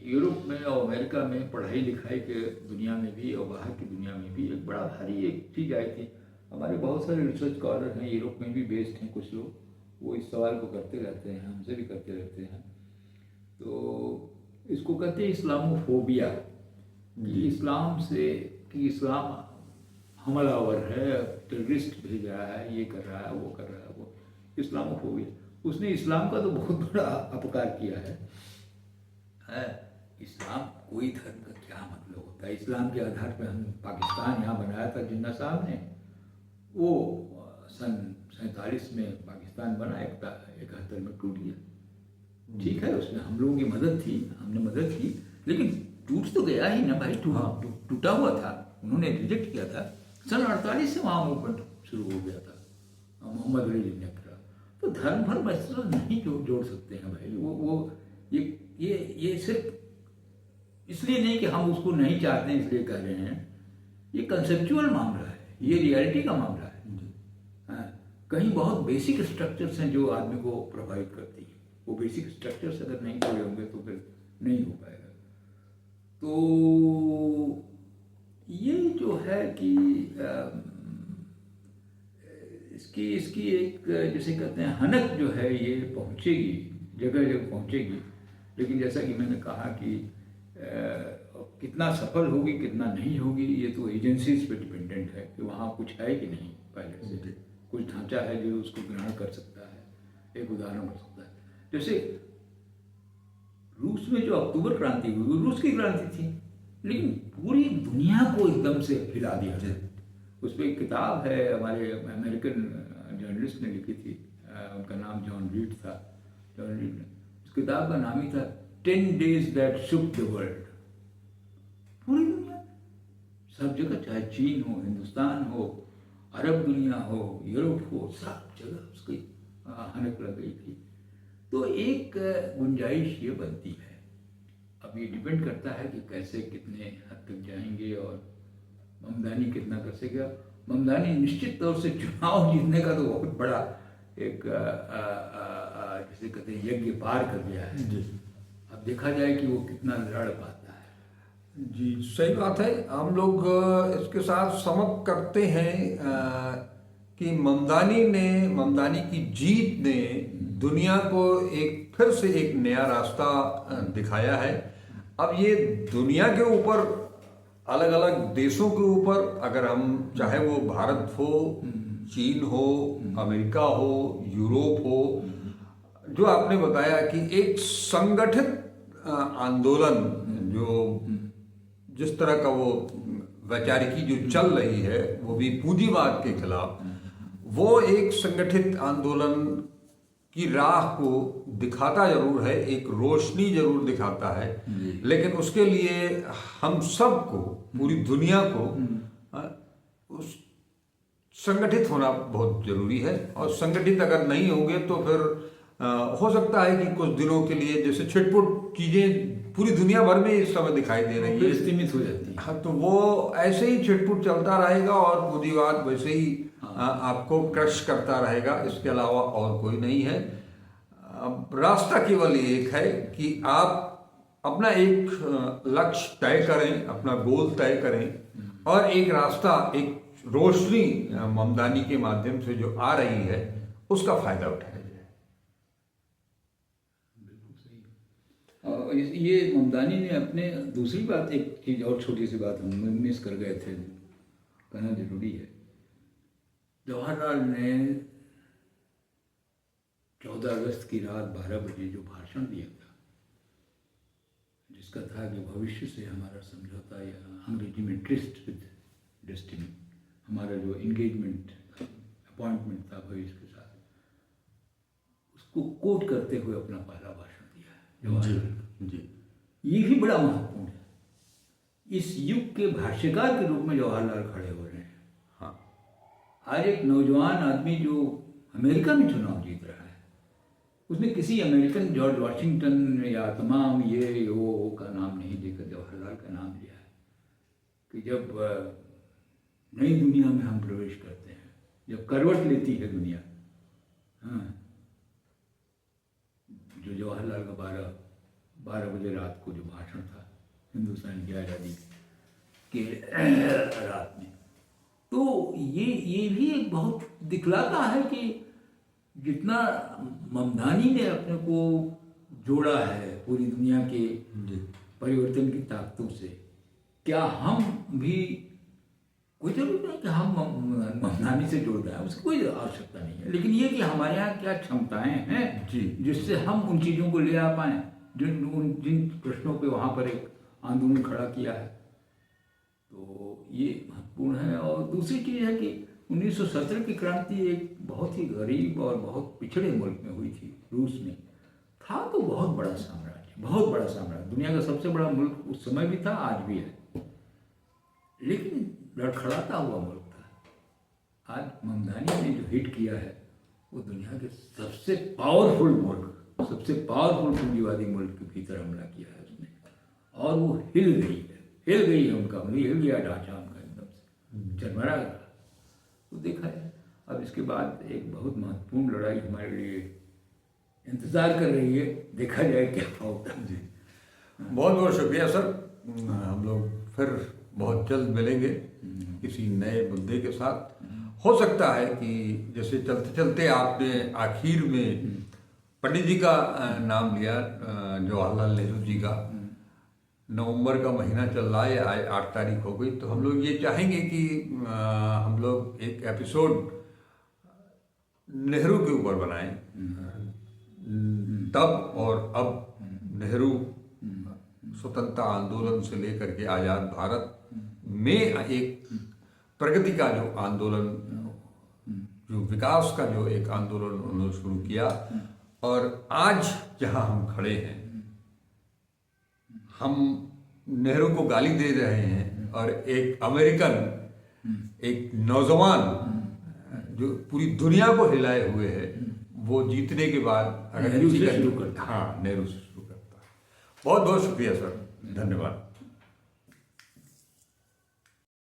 यूरोप में और अमेरिका में पढ़ाई लिखाई के दुनिया में भी और बाहर की दुनिया में भी एक बड़ा भारी एक चीज़ आई थी। हमारे बहुत सारे रिसर्च स्कॉलर हैं, यूरोप में भी बेस्ड हैं कुछ लोग, वो इस सवाल को करते रहते हैं, हमसे भी करते रहते हैं। तो इसको कहते हैं इस्लामोफोबिया, कि इस्लाम से, कि इस्लाम हमलावर है, टेररिस्ट भेज रहा है, ये कर रहा है, वो कर रहा है, वो इस्लामोफोबिया। उसने इस्लाम का तो बहुत बड़ा अपकार किया है। इस्लाम कोई धर्म का क्या मतलब होता है? इस्लाम के आधार पर हम पाकिस्तान यहाँ बनाया था जिन्ना साहब ने, वो सन 47 में पाकिस्तान बना, 71 में टूट गया। ठीक है, उसमें हम लोगों की मदद थी, हमने मदद की, लेकिन टूट तो गया ही ना भाई, टूटा हुआ था, उन्होंने रिजेक्ट किया था। सन 48 से वहाँ मूवमेंट शुरू हो गया था, मोहम्मद अली जिन्ना का। तो धर्म भर मसला नहीं जोड़ सकते हैं भाई। वो ये सिर्फ इसलिए नहीं कि हम उसको नहीं चाहते हैं इसलिए कह रहे हैं, ये कंसेप्चुअल मामला है, ये रियलिटी का मामला है। कहीं बहुत बेसिक स्ट्रक्चर्स हैं जो आदमी को प्रभावित करती है, वो बेसिक स्ट्रक्चर्स अगर नहीं जुड़े होंगे तो फिर नहीं हो पाएगा। तो ये जो है कि इसकी एक, जैसे कहते हैं, हनक जो है ये पहुंचेगी, जगह जगह पहुंचेगी। लेकिन जैसा कि मैंने कहा कि कितना सफल होगी कितना नहीं होगी, ये तो एजेंसीज पे डिपेंडेंट है कि वहाँ कुछ है कि नहीं, पहले से कुछ ढांचा है जो उसको ग्रहण कर सकता है। एक उदाहरण हो सकता है, जैसे रूस में जो अक्टूबर क्रांति हुई, रूस की क्रांति थी, लेकिन पूरी दुनिया को एकदम से हिला दिया था। उस पर एक किताब है, हमारे अमेरिकन जर्नलिस्ट ने लिखी थी, उनका नाम जॉन रीड था। जॉन रीड ने, उस किताब का नाम ही था 10 Days That Shook the World। पूरी दुनिया, सब जगह, चाहे चीन हो, हिंदुस्तान हो, अरब दुनिया हो, यूरोप हो, सब जगह उसकी हनक लग गई थी। तो एक गुंजाइश ये बनती है। अब ये डिपेंड करता है कि कैसे, कितने हद तक जाएंगे और ममदानी कितना कर सकेगा। ममदानी निश्चित तौर से चुनाव जीतने का तो बहुत बड़ा एक जैसे कहते हैं यज्ञ पार कर गया है। अब देखा जाए कि वो कितना लड़ पाता है। जी सही बात है। हम लोग इसके साथ समझ करते हैं कि ममदानी की जीत ने दुनिया को एक फिर से एक नया रास्ता दिखाया है। अब ये दुनिया के ऊपर, अलग अलग देशों के ऊपर, अगर हम चाहे वो भारत हो, चीन हो, अमेरिका हो, यूरोप हो, जो आपने बताया कि एक संगठित आंदोलन, जो जिस तरह का वो वैचारिकी जो चल रही है, वो भी पूंजीवाद के खिलाफ, वो एक संगठित आंदोलन की राह को दिखाता जरूर है, एक रोशनी जरूर दिखाता है, लेकिन उसके लिए हम सबको, पूरी दुनिया को उस संगठित होना बहुत जरूरी है। और संगठित अगर नहीं होंगे तो फिर हो सकता है कि कुछ दिनों के लिए, जैसे छिटपुट चीजें पूरी दुनिया भर में इस समय दिखाई दे रही है, सीमित हो जाती है। हाँ, तो वो ऐसे ही छिटपुट चलता रहेगा और पूंजीवाद वैसे ही आपको क्रश करता रहेगा, इसके अलावा और कोई नहीं है। अब रास्ता केवल एक है कि आप अपना एक लक्ष्य तय करें, अपना गोल तय करें, और एक रास्ता, एक रोशनी ममदानी के माध्यम से जो आ रही है, उसका फायदा उठाया जाए। ये ममदानी ने अपने दूसरी बात, एक चीज़ और छोटी सी बात हम मिस कर गए थे, कहना जरूरी है। जवाहरलाल ने 14 अगस्त की रात 12 बजे जो भाषण दिया था, जिसका था कि भविष्य से हमारा समझौता, या अंग्रेजी में ट्रिस्ट विद डेस्टिनी, हमारा जो इंगेजमेंट, अपॉइंटमेंट था भविष्य के साथ, उसको कोट करते हुए अपना पहला भाषण दिया है जवाहरलाल जी। ये भी बड़ा महत्वपूर्ण है। इस युग के भाष्यकार के रूप में जवाहरलाल खड़े हो रहे हैं। हाँ, आज एक नौजवान आदमी जो अमेरिका में चुनाव जीत रहा है, उसने किसी अमेरिकन जॉर्ज वाशिंगटन या तमाम ये वो का नाम नहीं लेकर जवाहरलाल का नाम लिया है। कि जब नई दुनिया में हम प्रवेश करते हैं, जब करवट लेती है दुनिया, हाँ, जो जवाहरलाल का 12 बजे रात को जो भाषण था हिंदुस्तान की आज़ादी के रात में, तो ये भी एक बहुत दिखलाता है कि जितना ममदानी ने अपने को जोड़ा है पूरी दुनिया के परिवर्तन की ताकतों से, क्या हम भी, कोई जरूरत नहीं कि हम ममदानी से जोड़ दें, उसकी कोई आवश्यकता नहीं है, लेकिन ये कि हमारे यहाँ क्या क्षमताएं हैं जी, जिससे हम उन चीज़ों को ले आ पाएँ जिन प्रश्नों पे वहाँ पर एक आंदोलन खड़ा किया है। तो ये महत्वपूर्ण है। और दूसरी चीज़ है कि 1917 की क्रांति एक बहुत ही गरीब और बहुत पिछड़े मुल्क में हुई थी, रूस में। था तो बहुत बड़ा साम्राज्य, बहुत बड़ा साम्राज्य, दुनिया का सबसे बड़ा मुल्क उस समय भी था, आज भी है, लेकिन लड़खड़ाता हुआ मुल्क था। आज ममदानी ने जो हिट किया है वो दुनिया के सबसे पावरफुल मुल्क, सबसे पावरफुल पूंजीवादी मुल्क के भीतर हमला किया है उसने, और वो हिल गई है उनका, हिल गया ढांचा उनका, एकदम से चरमरा गया। तो देखा है अब इसके बाद एक बहुत महत्वपूर्ण लड़ाई हमारे लिए इंतज़ार कर रही है, देखा जाए क्या होता है। जी, बहुत बहुत शुक्रिया सर। हम लोग फिर बहुत जल्द मिलेंगे किसी नए मुद्दे के साथ। हो सकता है कि जैसे चलते चलते आपने आखिर में पंडित जी का नाम लिया, जवाहरलाल नेहरू जी का। नवंबर का महीना चल रहा है, आज 8 तारीख हो गई, तो हम लोग ये चाहेंगे कि हम लोग एक एपिसोड नेहरू के ऊपर बनाएं, तब और अब, नेहरू स्वतंत्रता आंदोलन से लेकर के आज़ाद भारत में एक प्रगति का जो आंदोलन, जो विकास का जो एक आंदोलन उन्होंने शुरू किया, और आज जहां हम खड़े हैं, हम नेहरू को गाली दे रहे हैं, और एक अमेरिकन, एक नौजवान जो पूरी दुनिया को हिलाए हुए है, वो जीतने के बाद अगर नेहरू से शुरू करता है। हाँ, नेहरू से शुरू करता है। बहुत बहुत शुक्रिया सर, धन्यवाद।